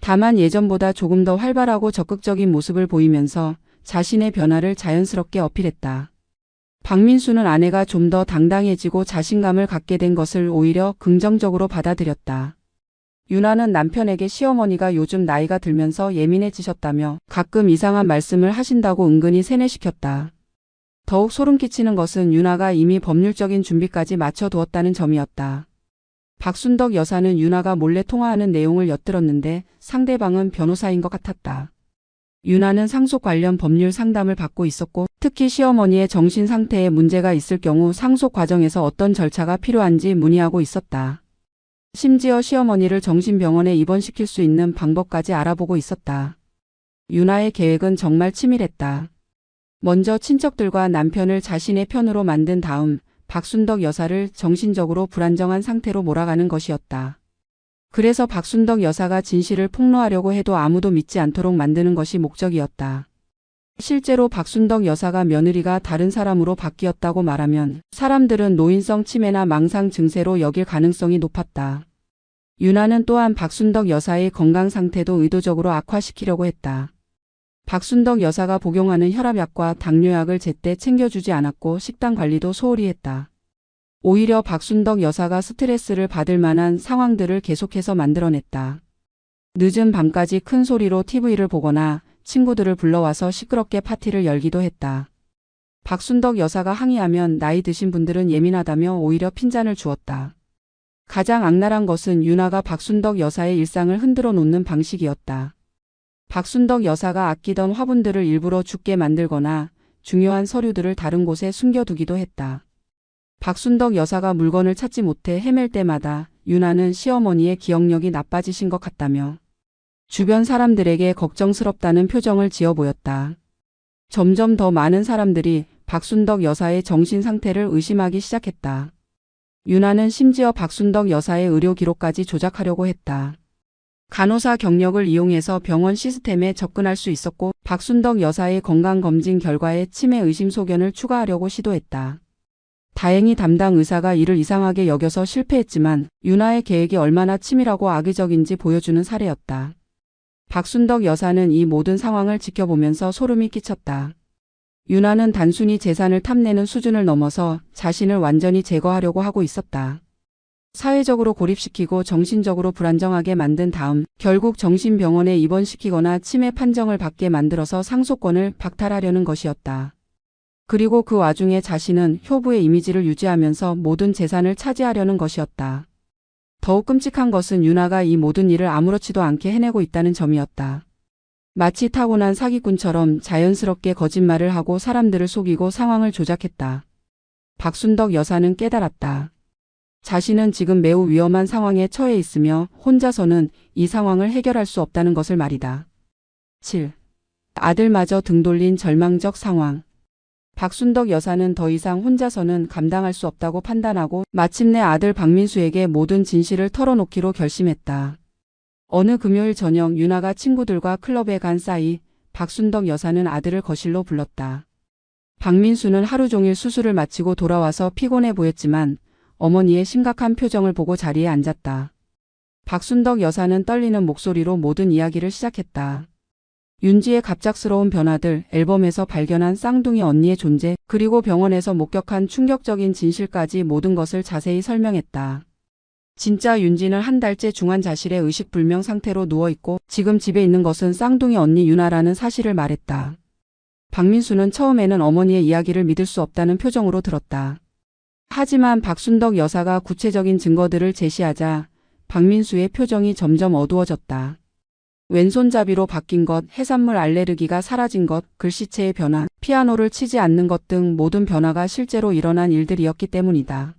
다만 예전보다 조금 더 활발하고 적극적인 모습을 보이면서 자신의 변화를 자연스럽게 어필했다. 박민수는 아내가 좀 더 당당해지고 자신감을 갖게 된 것을 오히려 긍정적으로 받아들였다. 유나는 남편에게 시어머니가 요즘 나이가 들면서 예민해지셨다며 가끔 이상한 말씀을 하신다고 은근히 세뇌시켰다. 더욱 소름 끼치는 것은 유나가 이미 법률적인 준비까지 마쳐두었다는 점이었다. 박순덕 여사는 윤아가 몰래 통화하는 내용을 엿들었는데 상대방은 변호사인 것 같았다. 윤아는 상속 관련 법률 상담을 받고 있었고 특히 시어머니의 정신 상태에 문제가 있을 경우 상속 과정에서 어떤 절차가 필요한지 문의하고 있었다. 심지어 시어머니를 정신병원에 입원시킬 수 있는 방법까지 알아보고 있었다. 윤아의 계획은 정말 치밀했다. 먼저 친척들과 남편을 자신의 편으로 만든 다음 박순덕 여사를 정신적으로 불안정한 상태로 몰아가는 것이었다. 그래서 박순덕 여사가 진실을 폭로하려고 해도 아무도 믿지 않도록 만드는 것이 목적이었다. 실제로 박순덕 여사가 며느리가 다른 사람으로 바뀌었다고 말하면 사람들은 노인성 치매나 망상 증세로 여길 가능성이 높았다. 윤아는 또한 박순덕 여사의 건강 상태도 의도적으로 악화시키려고 했다. 박순덕 여사가 복용하는 혈압약과 당뇨약을 제때 챙겨주지 않았고 식단 관리도 소홀히 했다. 오히려 박순덕 여사가 스트레스를 받을 만한 상황들을 계속해서 만들어냈다. 늦은 밤까지 큰 소리로 TV를 보거나 친구들을 불러와서 시끄럽게 파티를 열기도 했다. 박순덕 여사가 항의하면 나이 드신 분들은 예민하다며 오히려 핀잔을 주었다. 가장 악랄한 것은 윤아가 박순덕 여사의 일상을 흔들어 놓는 방식이었다. 박순덕 여사가 아끼던 화분들을 일부러 죽게 만들거나 중요한 서류들을 다른 곳에 숨겨두기도 했다. 박순덕 여사가 물건을 찾지 못해 헤맬 때마다 윤아는 시어머니의 기억력이 나빠지신 것 같다며 주변 사람들에게 걱정스럽다는 표정을 지어 보였다. 점점 더 많은 사람들이 박순덕 여사의 정신 상태를 의심하기 시작했다. 윤아는 심지어 박순덕 여사의 의료 기록까지 조작하려고 했다. 간호사 경력을 이용해서 병원 시스템에 접근할 수 있었고 박순덕 여사의 건강검진 결과에 치매 의심 소견을 추가하려고 시도했다. 다행히 담당 의사가 이를 이상하게 여겨서 실패했지만 윤아의 계획이 얼마나 치밀하고 악의적인지 보여주는 사례였다. 박순덕 여사는 이 모든 상황을 지켜보면서 소름이 끼쳤다. 윤아는 단순히 재산을 탐내는 수준을 넘어서 자신을 완전히 제거하려고 하고 있었다. 사회적으로 고립시키고 정신적으로 불안정하게 만든 다음 결국 정신병원에 입원시키거나 치매 판정을 받게 만들어서 상속권을 박탈하려는 것이었다. 그리고 그 와중에 자신은 효부의 이미지를 유지하면서 모든 재산을 차지하려는 것이었다. 더욱 끔찍한 것은 윤아가 이 모든 일을 아무렇지도 않게 해내고 있다는 점이었다. 마치 타고난 사기꾼처럼 자연스럽게 거짓말을 하고 사람들을 속이고 상황을 조작했다. 박순덕 여사는 깨달았다. 자신은 지금 매우 위험한 상황에 처해 있으며 혼자서는 이 상황을 해결할 수 없다는 것을 말이다. 7. 아들마저 등 돌린 절망적 상황. 박순덕 여사는 더 이상 혼자서는 감당할 수 없다고 판단하고 마침내 아들 박민수에게 모든 진실을 털어놓기로 결심했다. 어느 금요일 저녁 윤아가 친구들과 클럽에 간 사이 박순덕 여사는 아들을 거실로 불렀다. 박민수는 하루 종일 수술을 마치고 돌아와서 피곤해 보였지만 어머니의 심각한 표정을 보고 자리에 앉았다. 박순덕 여사는 떨리는 목소리로 모든 이야기를 시작했다. 윤지의 갑작스러운 변화들, 앨범에서 발견한 쌍둥이 언니의 존재, 그리고 병원에서 목격한 충격적인 진실까지 모든 것을 자세히 설명했다. 진짜 윤지는 한 달째 중환자실에 의식불명 상태로 누워있고 지금 집에 있는 것은 쌍둥이 언니 윤아라는 사실을 말했다. 박민수는 처음에는 어머니의 이야기를 믿을 수 없다는 표정으로 들었다. 하지만 박순덕 여사가 구체적인 증거들을 제시하자 박민수의 표정이 점점 어두워졌다. 왼손잡이로 바뀐 것, 해산물 알레르기가 사라진 것, 글씨체의 변화, 피아노를 치지 않는 것 등 모든 변화가 실제로 일어난 일들이었기 때문이다.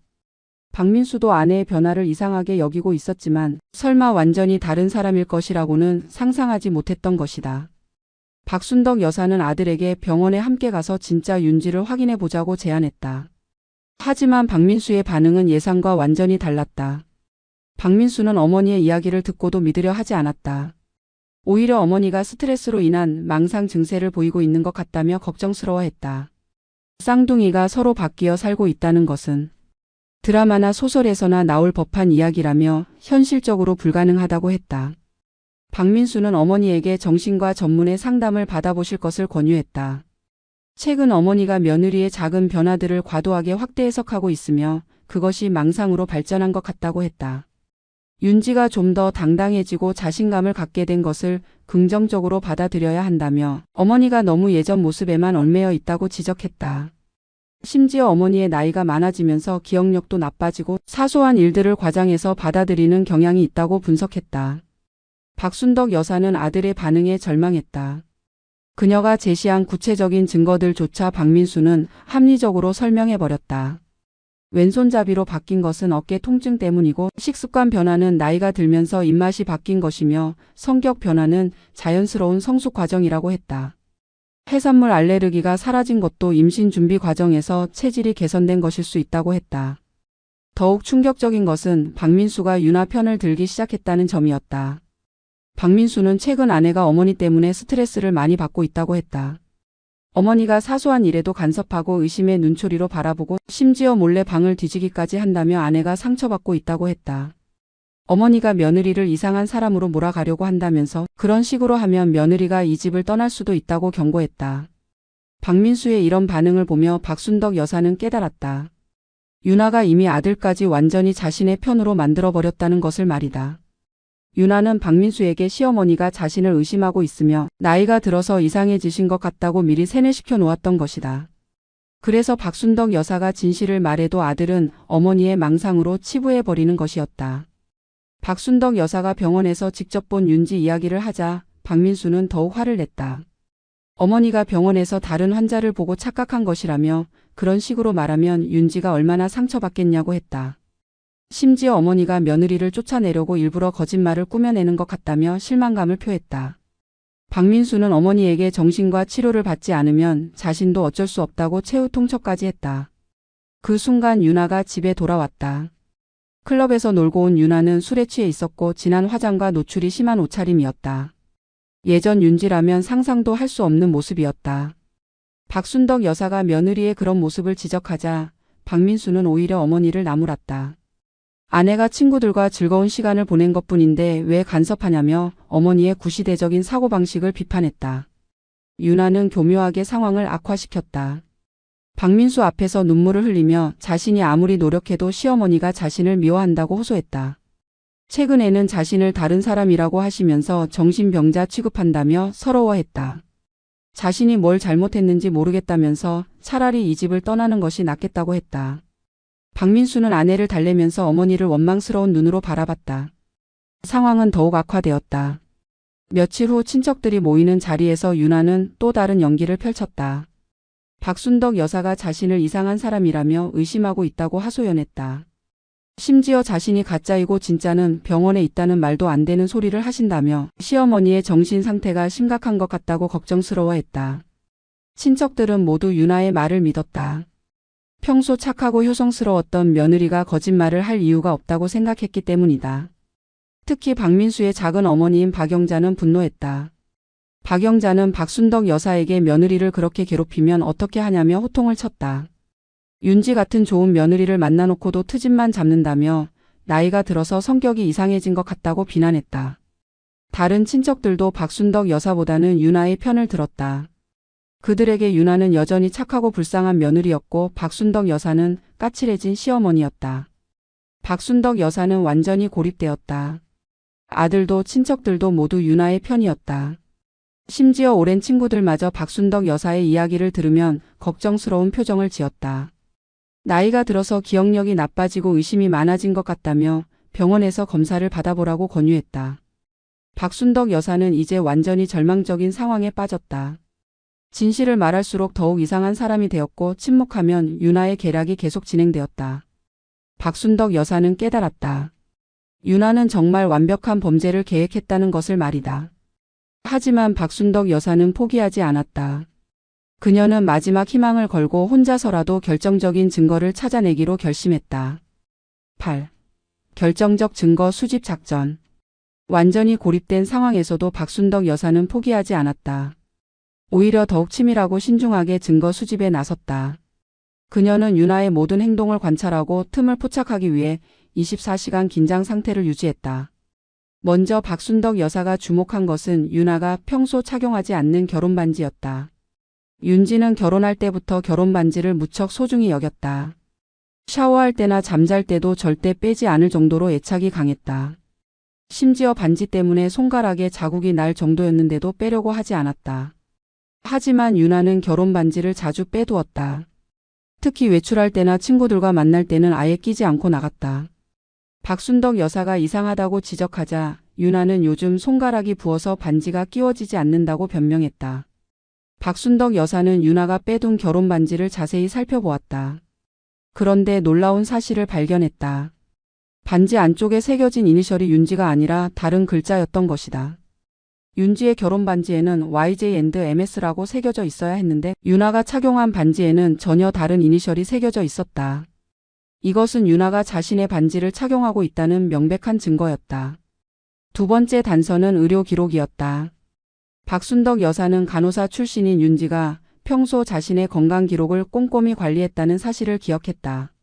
박민수도 아내의 변화를 이상하게 여기고 있었지만 설마 완전히 다른 사람일 것이라고는 상상하지 못했던 것이다. 박순덕 여사는 아들에게 병원에 함께 가서 진짜 윤지를 확인해 보자고 제안했다. 하지만 박민수의 반응은 예상과 완전히 달랐다. 박민수는 어머니의 이야기를 듣고도 믿으려 하지 않았다. 오히려 어머니가 스트레스로 인한 망상 증세를 보이고 있는 것 같다며 걱정스러워했다. 쌍둥이가 서로 바뀌어 살고 있다는 것은 드라마나 소설에서나 나올 법한 이야기라며 현실적으로 불가능하다고 했다. 박민수는 어머니에게 정신과 전문의 상담을 받아보실 것을 권유했다. 최근 어머니가 며느리의 작은 변화들을 과도하게 확대 해석하고 있으며 그것이 망상으로 발전한 것 같다고 했다. 윤지가 좀 더 당당해지고 자신감을 갖게 된 것을 긍정적으로 받아들여야 한다며 어머니가 너무 예전 모습에만 얽매여 있다고 지적했다. 심지어 어머니의 나이가 많아지면서 기억력도 나빠지고 사소한 일들을 과장해서 받아들이는 경향이 있다고 분석했다. 박순덕 여사는 아들의 반응에 절망했다. 그녀가 제시한 구체적인 증거들조차 박민수는 합리적으로 설명해버렸다. 왼손잡이로 바뀐 것은 어깨 통증 때문이고 식습관 변화는 나이가 들면서 입맛이 바뀐 것이며 성격 변화는 자연스러운 성숙 과정이라고 했다. 해산물 알레르기가 사라진 것도 임신 준비 과정에서 체질이 개선된 것일 수 있다고 했다. 더욱 충격적인 것은 박민수가 유나 편을 들기 시작했다는 점이었다. 박민수는 최근 아내가 어머니 때문에 스트레스를 많이 받고 있다고 했다. 어머니가 사소한 일에도 간섭하고 의심의 눈초리로 바라보고 심지어 몰래 방을 뒤지기까지 한다며 아내가 상처받고 있다고 했다. 어머니가 며느리를 이상한 사람으로 몰아가려고 한다면서 그런 식으로 하면 며느리가 이 집을 떠날 수도 있다고 경고했다. 박민수의 이런 반응을 보며 박순덕 여사는 깨달았다. 유나가 이미 아들까지 완전히 자신의 편으로 만들어버렸다는 것을 말이다. 유나는 박민수에게 시어머니가 자신을 의심하고 있으며 나이가 들어서 이상해지신 것 같다고 미리 세뇌시켜 놓았던 것이다. 그래서 박순덕 여사가 진실을 말해도 아들은 어머니의 망상으로 치부해버리는 것이었다. 박순덕 여사가 병원에서 직접 본 윤지 이야기를 하자 박민수는 더욱 화를 냈다. 어머니가 병원에서 다른 환자를 보고 착각한 것이라며 그런 식으로 말하면 윤지가 얼마나 상처받겠냐고 했다. 심지어 어머니가 며느리를 쫓아내려고 일부러 거짓말을 꾸며내는 것 같다며 실망감을 표했다. 박민수는 어머니에게 정신과 치료를 받지 않으면 자신도 어쩔 수 없다고 최후 통첩까지 했다. 그 순간 유나가 집에 돌아왔다. 클럽에서 놀고 온 유나는 술에 취해 있었고 진한 화장과 노출이 심한 옷차림이었다. 예전 윤지라면 상상도 할 수 없는 모습이었다. 박순덕 여사가 며느리의 그런 모습을 지적하자 박민수는 오히려 어머니를 나무랐다. 아내가 친구들과 즐거운 시간을 보낸 것뿐인데 왜 간섭하냐며 어머니의 구시대적인 사고방식을 비판했다. 유나는 교묘하게 상황을 악화시켰다. 박민수 앞에서 눈물을 흘리며 자신이 아무리 노력해도 시어머니가 자신을 미워한다고 호소했다. 최근에는 자신을 다른 사람이라고 하시면서 정신병자 취급한다며 서러워했다. 자신이 뭘 잘못했는지 모르겠다면서 차라리 이 집을 떠나는 것이 낫겠다고 했다. 박민수는 아내를 달래면서 어머니를 원망스러운 눈으로 바라봤다. 상황은 더욱 악화되었다. 며칠 후 친척들이 모이는 자리에서 유나는 또 다른 연기를 펼쳤다. 박순덕 여사가 자신을 이상한 사람이라며 의심하고 있다고 하소연했다. 심지어 자신이 가짜이고 진짜는 병원에 있다는 말도 안 되는 소리를 하신다며 시어머니의 정신 상태가 심각한 것 같다고 걱정스러워했다. 친척들은 모두 유나의 말을 믿었다. 평소 착하고 효성스러웠던 며느리가 거짓말을 할 이유가 없다고 생각했기 때문이다. 특히 박민수의 작은 어머니인 박영자는 분노했다. 박영자는 박순덕 여사에게 며느리를 그렇게 괴롭히면 어떻게 하냐며 호통을 쳤다. 윤지 같은 좋은 며느리를 만나놓고도 트집만 잡는다며 나이가 들어서 성격이 이상해진 것 같다고 비난했다. 다른 친척들도 박순덕 여사보다는 유나의 편을 들었다. 그들에게 유나는 여전히 착하고 불쌍한 며느리였고 박순덕 여사는 까칠해진 시어머니였다. 박순덕 여사는 완전히 고립되었다. 아들도 친척들도 모두 유나의 편이었다. 심지어 오랜 친구들마저 박순덕 여사의 이야기를 들으면 걱정스러운 표정을 지었다. 나이가 들어서 기억력이 나빠지고 의심이 많아진 것 같다며 병원에서 검사를 받아보라고 권유했다. 박순덕 여사는 이제 완전히 절망적인 상황에 빠졌다. 진실을 말할수록 더욱 이상한 사람이 되었고 침묵하면 유나의 계략이 계속 진행되었다. 박순덕 여사는 깨달았다. 유나는 정말 완벽한 범죄를 계획했다는 것을 말이다. 하지만 박순덕 여사는 포기하지 않았다. 그녀는 마지막 희망을 걸고 혼자서라도 결정적인 증거를 찾아내기로 결심했다. 8. 결정적 증거 수집 작전. 완전히 고립된 상황에서도 박순덕 여사는 포기하지 않았다. 오히려 더욱 치밀하고 신중하게 증거 수집에 나섰다. 그녀는 유나의 모든 행동을 관찰하고 틈을 포착하기 위해 24시간 긴장 상태를 유지했다. 먼저 박순덕 여사가 주목한 것은 유나가 평소 착용하지 않는 결혼반지였다. 윤지는 결혼할 때부터 결혼반지를 무척 소중히 여겼다. 샤워할 때나 잠잘 때도 절대 빼지 않을 정도로 애착이 강했다. 심지어 반지 때문에 손가락에 자국이 날 정도였는데도 빼려고 하지 않았다. 하지만 유나는 결혼 반지를 자주 빼두었다. 특히 외출할 때나 친구들과 만날 때는 아예 끼지 않고 나갔다. 박순덕 여사가 이상하다고 지적하자 윤아는 요즘 손가락이 부어서 반지가 끼워지지 않는다고 변명했다. 박순덕 여사는 윤아가 빼둔 결혼 반지를 자세히 살펴보았다. 그런데 놀라운 사실을 발견했다. 반지 안쪽에 새겨진 이니셜이 윤지가 아니라 다른 글자였던 것이다. 윤지의 결혼 반지에는 YJ&MS라고 새겨져 있어야 했는데 윤아가 착용한 반지에는 전혀 다른 이니셜이 새겨져 있었다. 이것은 윤아가 자신의 반지를 착용하고 있다는 명백한 증거였다. 두 번째 단서는 의료 기록이었다. 박순덕 여사는 간호사 출신인 윤지가 평소 자신의 건강 기록을 꼼꼼히 관리했다는 사실을 기억했다.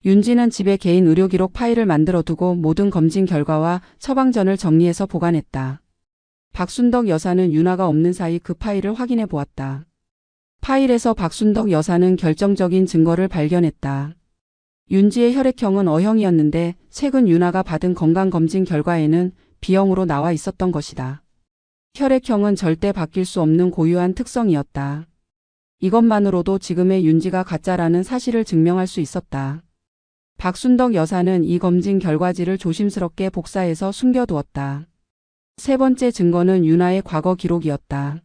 윤지는 집에 개인 의료 기록 파일을 만들어 두고 모든 검진 결과와 처방전을 정리해서 보관했다. 박순덕 여사는 윤아가 없는 사이 그 파일을 확인해 보았다. 파일에서 박순덕 여사는 결정적인 증거를 발견했다. 윤지의 혈액형은 O형이었는데 최근 윤아가 받은 건강검진 결과에는 B형으로 나와 있었던 것이다. 혈액형은 절대 바뀔 수 없는 고유한 특성이었다. 이것만으로도 지금의 윤지가 가짜라는 사실을 증명할 수 있었다. 박순덕 여사는 이 검진 결과지를 조심스럽게 복사해서 숨겨두었다. 세 번째 증거는 윤아의 과거 기록이었다.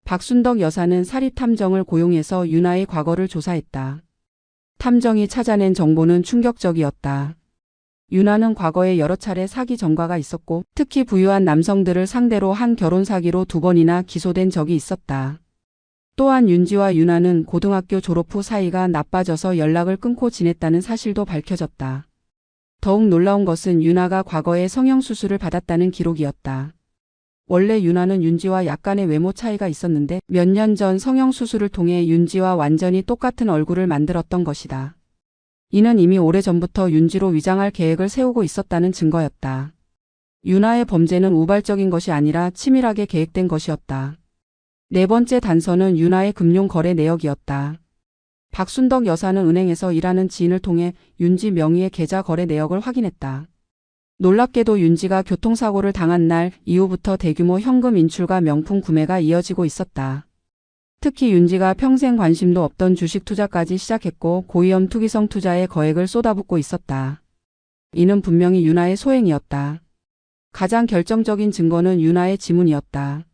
박순덕 여사는 사립탐정을 고용해서 윤아의 과거를 조사했다. 탐정이 찾아낸 정보는 충격적이었다. 윤아는 과거에 여러 차례 사기 전과가 있었고 특히 부유한 남성들을 상대로 한 결혼 사기로 2번이나 기소된 적이 있었다. 또한 윤지와 윤아는 고등학교 졸업 후 사이가 나빠져서 연락을 끊고 지냈다는 사실도 밝혀졌다. 더욱 놀라운 것은 윤아가 과거에 성형수술을 받았다는 기록이었다. 원래 윤아는 윤지와 약간의 외모 차이가 있었는데 몇 년 전 성형수술을 통해 윤지와 완전히 똑같은 얼굴을 만들었던 것이다. 이는 이미 오래전부터 윤지로 위장할 계획을 세우고 있었다는 증거였다. 윤아의 범죄는 우발적인 것이 아니라 치밀하게 계획된 것이었다. 네 번째 단서는 윤아의 금융 거래 내역이었다. 박순덕 여사는 은행에서 일하는 지인을 통해 윤지 명의의 계좌 거래 내역을 확인했다. 놀랍게도 윤지가 교통사고를 당한 날 이후부터 대규모 현금 인출과 명품 구매가 이어지고 있었다. 특히 윤지가 평생 관심도 없던 주식 투자까지 시작했고 고위험 투기성 투자에 거액을 쏟아붓고 있었다. 이는 분명히 윤아의 소행이었다. 가장 결정적인 증거는 윤아의 지문이었다.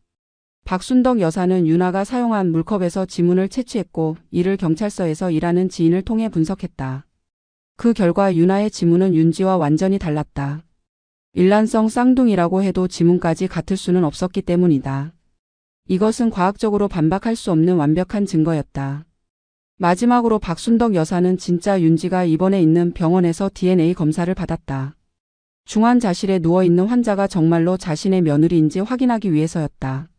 박순덕 여사는 윤아가 사용한 물컵에서 지문을 채취했고 이를 경찰서에서 일하는 지인을 통해 분석했다. 그 결과 윤아의 지문은 윤지와 완전히 달랐다. 일란성 쌍둥이라고 해도 지문까지 같을 수는 없었기 때문이다. 이것은 과학적으로 반박할 수 없는 완벽한 증거였다. 마지막으로 박순덕 여사는 진짜 윤지가 입원해 있는 병원에서 DNA 검사를 받았다. 중환자실에 누워있는 환자가 정말로 자신의 며느리인지 확인하기 위해서였다.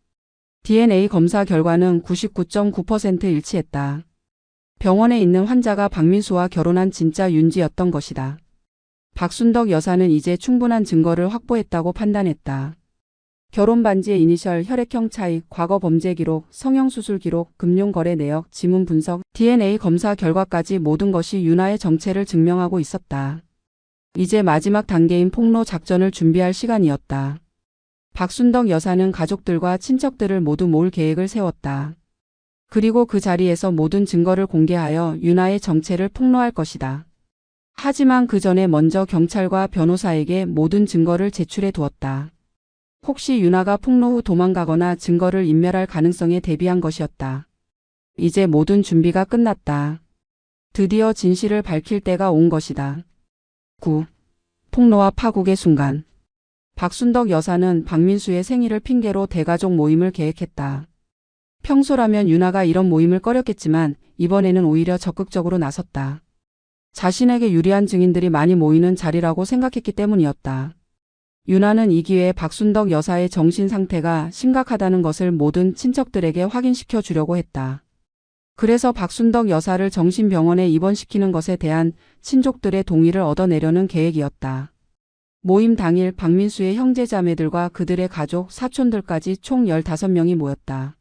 DNA 검사 결과는 99.9% 일치했다. 병원에 있는 환자가 박민수와 결혼한 진짜 윤지였던 것이다. 박순덕 여사는 이제 충분한 증거를 확보했다고 판단했다. 결혼 반지의 이니셜, 혈액형 차이, 과거 범죄 기록, 성형수술 기록, 금융거래 내역, 지문 분석, DNA 검사 결과까지 모든 것이 윤아의 정체를 증명하고 있었다. 이제 마지막 단계인 폭로 작전을 준비할 시간이었다. 박순덕 여사는 가족들과 친척들을 모두 모을 계획을 세웠다. 그리고 그 자리에서 모든 증거를 공개하여 윤아의 정체를 폭로할 것이다. 하지만 그 전에 먼저 경찰과 변호사에게 모든 증거를 제출해 두었다. 혹시 윤아가 폭로 후 도망가거나 증거를 인멸할 가능성에 대비한 것이었다. 이제 모든 준비가 끝났다. 드디어 진실을 밝힐 때가 온 것이다. 9. 폭로와 파국의 순간. 박순덕 여사는 박민수의 생일을 핑계로 대가족 모임을 계획했다. 평소라면 윤아가 이런 모임을 꺼렸겠지만 이번에는 오히려 적극적으로 나섰다. 자신에게 유리한 증인들이 많이 모이는 자리라고 생각했기 때문이었다. 윤아는 이 기회에 박순덕 여사의 정신 상태가 심각하다는 것을 모든 친척들에게 확인시켜 주려고 했다. 그래서 박순덕 여사를 정신병원에 입원시키는 것에 대한 친족들의 동의를 얻어내려는 계획이었다. 모임 당일 박민수의 형제자매들과 그들의 가족, 사촌들까지 총 15명이 모였다.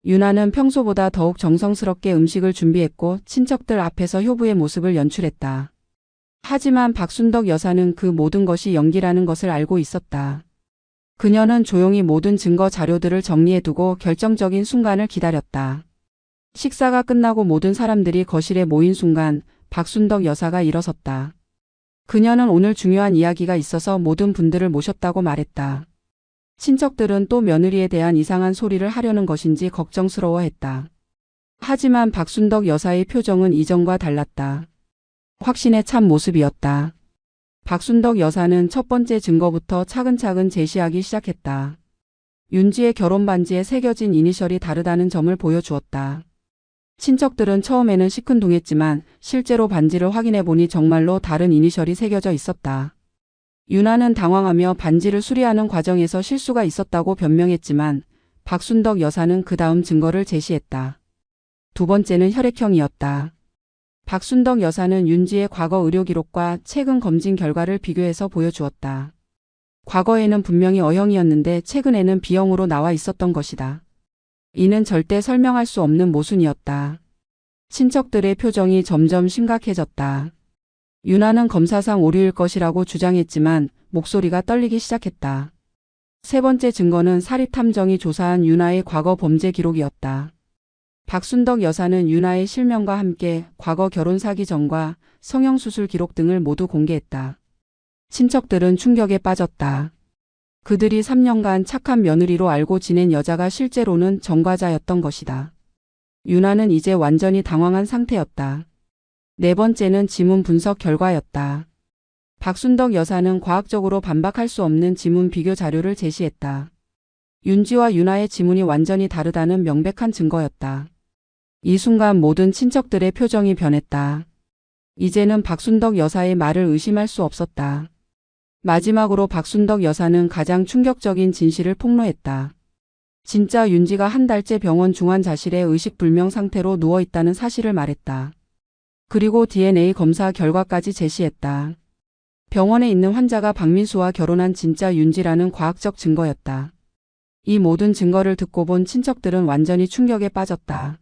윤아는 평소보다 더욱 정성스럽게 음식을 준비했고 친척들 앞에서 효부의 모습을 연출했다. 하지만 박순덕 여사는 그 모든 것이 연기라는 것을 알고 있었다. 그녀는 조용히 모든 증거 자료들을 정리해두고 결정적인 순간을 기다렸다. 식사가 끝나고 모든 사람들이 거실에 모인 순간 박순덕 여사가 일어섰다. 그녀는 오늘 중요한 이야기가 있어서 모든 분들을 모셨다고 말했다. 친척들은 또 며느리에 대한 이상한 소리를 하려는 것인지 걱정스러워했다. 하지만 박순덕 여사의 표정은 이전과 달랐다. 확신에 찬 모습이었다. 박순덕 여사는 첫 번째 증거부터 차근차근 제시하기 시작했다. 윤지의 결혼 반지에 새겨진 이니셜이 다르다는 점을 보여주었다. 친척들은 처음에는 시큰둥했지만 실제로 반지를 확인해보니 정말로 다른 이니셜이 새겨져 있었다. 윤아는 당황하며 반지를 수리하는 과정에서 실수가 있었다고 변명했지만 박순덕 여사는 그 다음 증거를 제시했다. 두 번째는 혈액형이었다. 박순덕 여사는 윤지의 과거 의료 기록과 최근 검진 결과를 비교해서 보여주었다. 과거에는 분명히 O형이었는데 최근에는 B형으로 나와 있었던 것이다. 이는 절대 설명할 수 없는 모순이었다. 친척들의 표정이 점점 심각해졌다. 윤아는 검사상 오류일 것이라고 주장했지만 목소리가 떨리기 시작했다. 세 번째 증거는 사립탐정이 조사한 윤아의 과거 범죄 기록이었다. 박순덕 여사는 윤아의 실명과 함께 과거 결혼 사기 전과 성형수술 기록 등을 모두 공개했다. 친척들은 충격에 빠졌다. 그들이 3년간 착한 며느리로 알고 지낸 여자가 실제로는 전과자였던 것이다. 윤아는 이제 완전히 당황한 상태였다. 네 번째는 지문 분석 결과였다. 박순덕 여사는 과학적으로 반박할 수 없는 지문 비교 자료를 제시했다. 윤지와 윤아의 지문이 완전히 다르다는 명백한 증거였다. 이 순간 모든 친척들의 표정이 변했다. 이제는 박순덕 여사의 말을 의심할 수 없었다. 마지막으로 박순덕 여사는 가장 충격적인 진실을 폭로했다. 진짜 윤지가 한 달째 병원 중환자실에 의식불명 상태로 누워있다는 사실을 말했다. 그리고 DNA 검사 결과까지 제시했다. 병원에 있는 환자가 박민수와 결혼한 진짜 윤지라는 과학적 증거였다. 이 모든 증거를 듣고 본 친척들은 완전히 충격에 빠졌다.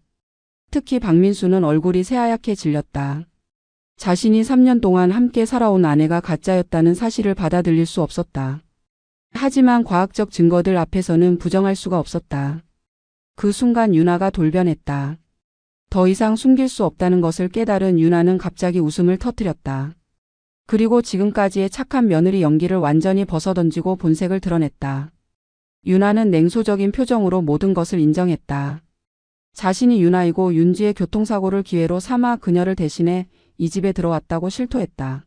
특히 박민수는 얼굴이 새하얗게 질렸다. 자신이 3년 동안 함께 살아온 아내가 가짜였다는 사실을 받아들일 수 없었다. 하지만 과학적 증거들 앞에서는 부정할 수가 없었다. 그 순간 윤아가 돌변했다. 더 이상 숨길 수 없다는 것을 깨달은 윤아는 갑자기 웃음을 터뜨렸다. 그리고 지금까지의 착한 며느리 연기를 완전히 벗어던지고 본색을 드러냈다. 윤아는 냉소적인 표정으로 모든 것을 인정했다. 자신이 윤아이고 윤지의 교통사고를 기회로 삼아 그녀를 대신해 이 집에 들어왔다고 실토했다.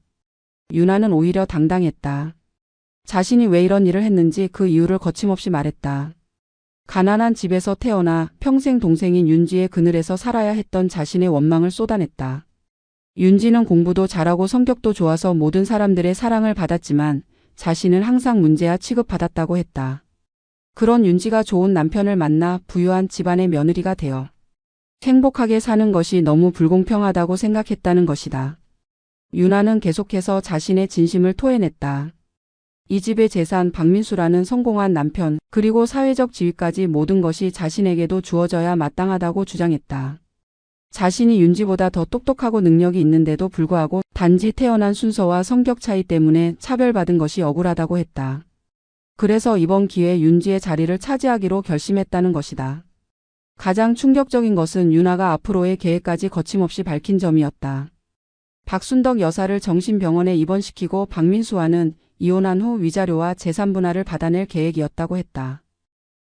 윤아는 오히려 당당했다. 자신이 왜 이런 일을 했는지 그 이유를 거침없이 말했다. 가난한 집에서 태어나 평생 동생인 윤지의 그늘에서 살아야 했던 자신의 원망을 쏟아냈다. 윤지는 공부도 잘하고 성격도 좋아서 모든 사람들의 사랑을 받았지만 자신은 항상 문제아 취급받았다고 했다. 그런 윤지가 좋은 남편을 만나 부유한 집안의 며느리가 되어 행복하게 사는 것이 너무 불공평하다고 생각했다는 것이다. 윤아는 계속해서 자신의 진심을 토해냈다. 이 집의 재산 박민수라는 성공한 남편 그리고 사회적 지위까지 모든 것이 자신에게도 주어져야 마땅하다고 주장했다. 자신이 윤지보다 더 똑똑하고 능력이 있는데도 불구하고 단지 태어난 순서와 성격 차이 때문에 차별받은 것이 억울하다고 했다. 그래서 이번 기회에 윤지의 자리를 차지하기로 결심했다는 것이다. 가장 충격적인 것은 윤아가 앞으로의 계획까지 거침없이 밝힌 점이었다. 박순덕 여사를 정신병원에 입원시키고 박민수와는 이혼한 후 위자료와 재산 분할을 받아낼 계획이었다고 했다.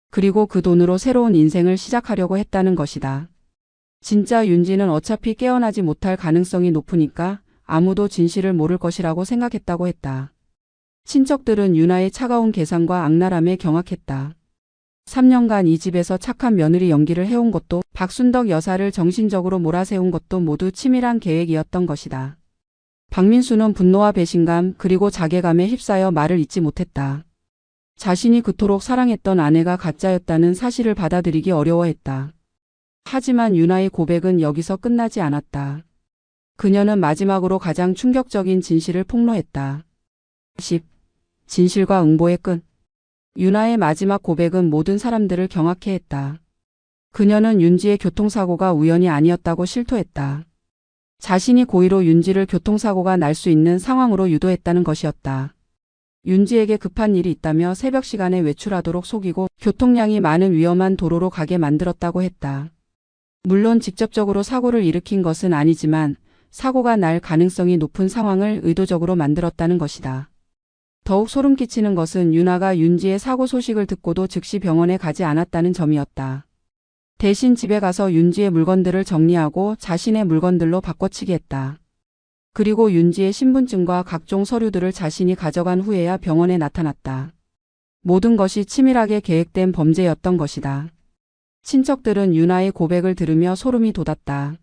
그리고 그 돈으로 새로운 인생을 시작하려고 했다는 것이다. 진짜 윤지는 어차피 깨어나지 못할 가능성이 높으니까 아무도 진실을 모를 것이라고 생각했다고 했다. 친척들은 윤아의 차가운 계산과 악랄함에 경악했다. 3년간 이 집에서 착한 며느리 연기를 해온 것도 박순덕 여사를 정신적으로 몰아세운 것도 모두 치밀한 계획이었던 것이다. 박민수는 분노와 배신감 그리고 자괴감에 휩싸여 말을 잇지 못했다. 자신이 그토록 사랑했던 아내가 가짜였다는 사실을 받아들이기 어려워했다. 하지만 윤아의 고백은 여기서 끝나지 않았다. 그녀는 마지막으로 가장 충격적인 진실을 폭로했다. 10. 진실과 응보의 끝. 윤아의 마지막 고백은 모든 사람들을 경악해 했다. 그녀는 윤지의 교통사고가 우연이 아니었다고 실토했다. 자신이 고의로 윤지를 교통사고가 날 수 있는 상황으로 유도했다는 것이었다. 윤지에게 급한 일이 있다며 새벽 시간에 외출하도록 속이고 교통량이 많은 위험한 도로로 가게 만들었다고 했다. 물론 직접적으로 사고를 일으킨 것은 아니지만 사고가 날 가능성이 높은 상황을 의도적으로 만들었다는 것이다. 더욱 소름 끼치는 것은 윤아가 윤지의 사고 소식을 듣고도 즉시 병원에 가지 않았다는 점이었다. 대신 집에 가서 윤지의 물건들을 정리하고 자신의 물건들로 바꿔치기 했다. 그리고 윤지의 신분증과 각종 서류들을 자신이 가져간 후에야 병원에 나타났다. 모든 것이 치밀하게 계획된 범죄였던 것이다. 친척들은 윤아의 고백을 들으며 소름이 돋았다.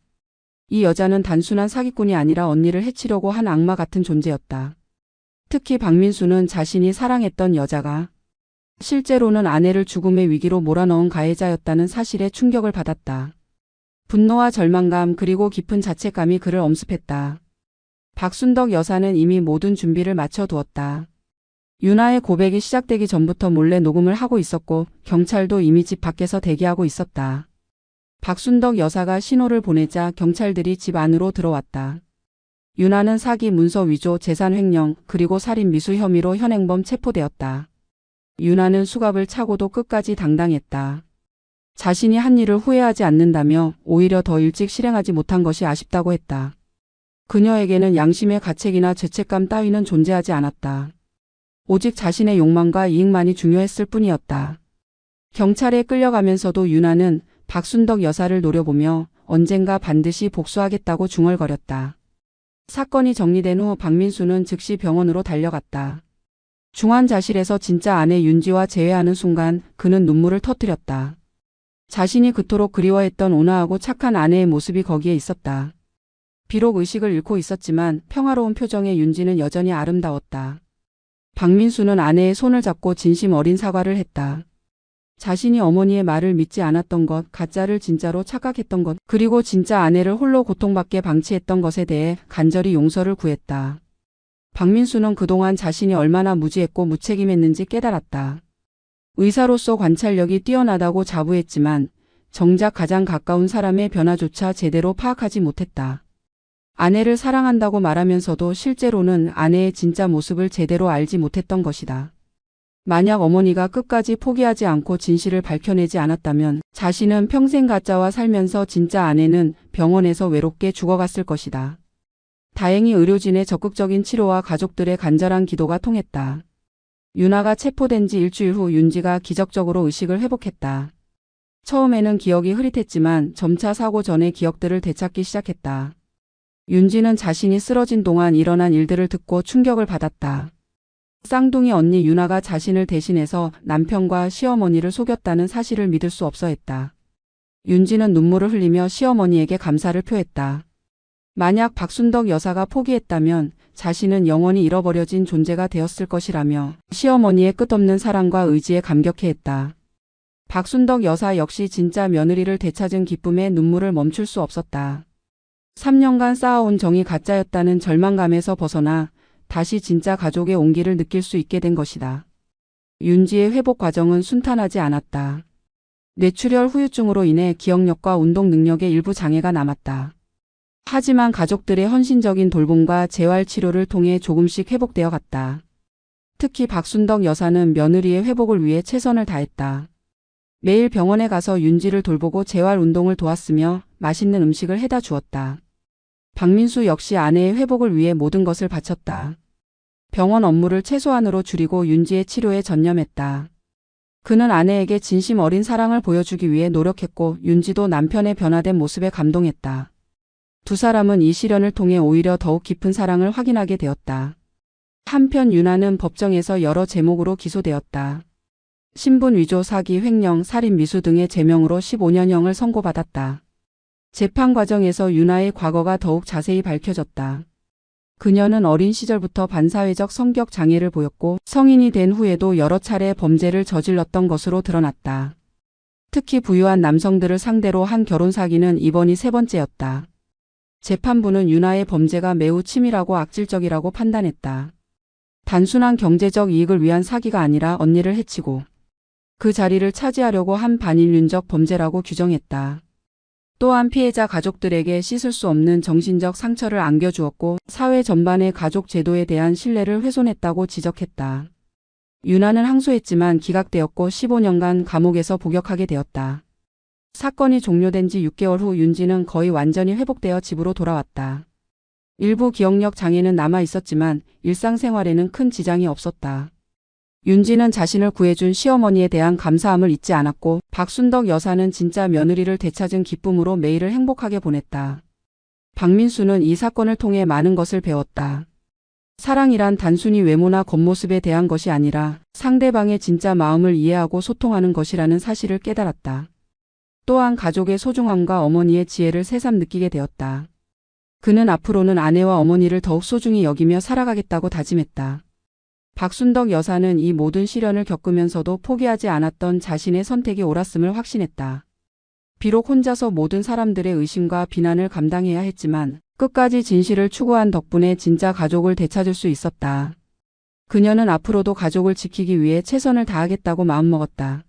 이 여자는 단순한 사기꾼이 아니라 언니를 해치려고 한 악마 같은 존재였다. 특히 박민수는 자신이 사랑했던 여자가 실제로는 아내를 죽음의 위기로 몰아넣은 가해자였다는 사실에 충격을 받았다. 분노와 절망감 그리고 깊은 자책감이 그를 엄습했다. 박순덕 여사는 이미 모든 준비를 마쳐두었다. 윤아의 고백이 시작되기 전부터 몰래 녹음을 하고 있었고 경찰도 이미 집 밖에서 대기하고 있었다. 박순덕 여사가 신호를 보내자 경찰들이 집 안으로 들어왔다. 윤아는 사기, 문서 위조, 재산 횡령, 그리고 살인 미수 혐의로 현행범 체포되었다. 윤아는 수갑을 차고도 끝까지 당당했다. 자신이 한 일을 후회하지 않는다며 오히려 더 일찍 실행하지 못한 것이 아쉽다고 했다. 그녀에게는 양심의 가책이나 죄책감 따위는 존재하지 않았다. 오직 자신의 욕망과 이익만이 중요했을 뿐이었다. 경찰에 끌려가면서도 윤아는 박순덕 여사를 노려보며 언젠가 반드시 복수하겠다고 중얼거렸다. 사건이 정리된 후 박민수는 즉시 병원으로 달려갔다. 중환자실에서 진짜 아내 윤지와 재회하는 순간 그는 눈물을 터뜨렸다. 자신이 그토록 그리워했던 온화하고 착한 아내의 모습이 거기에 있었다. 비록 의식을 잃고 있었지만 평화로운 표정의 윤지는 여전히 아름다웠다. 박민수는 아내의 손을 잡고 진심 어린 사과를 했다. 자신이 어머니의 말을 믿지 않았던 것, 가짜를 진짜로 착각했던 것, 그리고 진짜 아내를 홀로 고통받게 방치했던 것에 대해 간절히 용서를 구했다. 박민수는 그동안 자신이 얼마나 무지했고 무책임했는지 깨달았다. 의사로서 관찰력이 뛰어나다고 자부했지만 정작 가장 가까운 사람의 변화조차 제대로 파악하지 못했다. 아내를 사랑한다고 말하면서도 실제로는 아내의 진짜 모습을 제대로 알지 못했던 것이다. 만약 어머니가 끝까지 포기하지 않고 진실을 밝혀내지 않았다면 자신은 평생 가짜와 살면서 진짜 아내는 병원에서 외롭게 죽어갔을 것이다. 다행히 의료진의 적극적인 치료와 가족들의 간절한 기도가 통했다. 윤아가 체포된 지 일주일 후 윤지가 기적적으로 의식을 회복했다. 처음에는 기억이 흐릿했지만 점차 사고 전의 기억들을 되찾기 시작했다. 윤지는 자신이 쓰러진 동안 일어난 일들을 듣고 충격을 받았다. 쌍둥이 언니 윤아가 자신을 대신해서 남편과 시어머니를 속였다는 사실을 믿을 수 없어 했다. 윤지는 눈물을 흘리며 시어머니에게 감사를 표했다. 만약 박순덕 여사가 포기했다면 자신은 영원히 잃어버려진 존재가 되었을 것이라며 시어머니의 끝없는 사랑과 의지에 감격해했다. 박순덕 여사 역시 진짜 며느리를 되찾은 기쁨에 눈물을 멈출 수 없었다. 3년간 쌓아온 정이 가짜였다는 절망감에서 벗어나 다시 진짜 가족의 온기를 느낄 수 있게 된 것이다. 윤지의 회복 과정은 순탄하지 않았다. 뇌출혈 후유증으로 인해 기억력과 운동 능력에 일부 장애가 남았다. 하지만 가족들의 헌신적인 돌봄과 재활치료를 통해 조금씩 회복되어 갔다. 특히 박순덕 여사는 며느리의 회복을 위해 최선을 다했다. 매일 병원에 가서 윤지를 돌보고 재활운동을 도왔으며 맛있는 음식을 해다 주었다. 박민수 역시 아내의 회복을 위해 모든 것을 바쳤다. 병원 업무를 최소한으로 줄이고 윤지의 치료에 전념했다. 그는 아내에게 진심 어린 사랑을 보여주기 위해 노력했고 윤지도 남편의 변화된 모습에 감동했다. 두 사람은 이 시련을 통해 오히려 더욱 깊은 사랑을 확인하게 되었다. 한편 윤아는 법정에서 여러 제목으로 기소되었다. 신분 위조, 사기, 횡령, 살인 미수 등의 제명으로 15년형을 선고받았다. 재판 과정에서 윤아의 과거가 더욱 자세히 밝혀졌다. 그녀는 어린 시절부터 반사회적 성격 장애를 보였고 성인이 된 후에도 여러 차례 범죄를 저질렀던 것으로 드러났다. 특히 부유한 남성들을 상대로 한 결혼 사기는 이번이 세 번째였다. 재판부는 윤아의 범죄가 매우 치밀하고 악질적이라고 판단했다. 단순한 경제적 이익을 위한 사기가 아니라 언니를 해치고 그 자리를 차지하려고 한 반인륜적 범죄라고 규정했다. 또한 피해자 가족들에게 씻을 수 없는 정신적 상처를 안겨주었고 사회 전반의 가족 제도에 대한 신뢰를 훼손했다고 지적했다. 윤아는 항소했지만 기각되었고 15년간 감옥에서 복역하게 되었다. 사건이 종료된 지 6개월 후 윤지는 거의 완전히 회복되어 집으로 돌아왔다. 일부 기억력 장애는 남아 있었지만 일상생활에는 큰 지장이 없었다. 윤지는 자신을 구해준 시어머니에 대한 감사함을 잊지 않았고 박순덕 여사는 진짜 며느리를 되찾은 기쁨으로 매일을 행복하게 보냈다. 박민수는 이 사건을 통해 많은 것을 배웠다. 사랑이란 단순히 외모나 겉모습에 대한 것이 아니라 상대방의 진짜 마음을 이해하고 소통하는 것이라는 사실을 깨달았다. 또한 가족의 소중함과 어머니의 지혜를 새삼 느끼게 되었다. 그는 앞으로는 아내와 어머니를 더욱 소중히 여기며 살아가겠다고 다짐했다. 박순덕 여사는 이 모든 시련을 겪으면서도 포기하지 않았던 자신의 선택이 옳았음을 확신했다. 비록 혼자서 모든 사람들의 의심과 비난을 감당해야 했지만 끝까지 진실을 추구한 덕분에 진짜 가족을 되찾을 수 있었다. 그녀는 앞으로도 가족을 지키기 위해 최선을 다하겠다고 마음먹었다.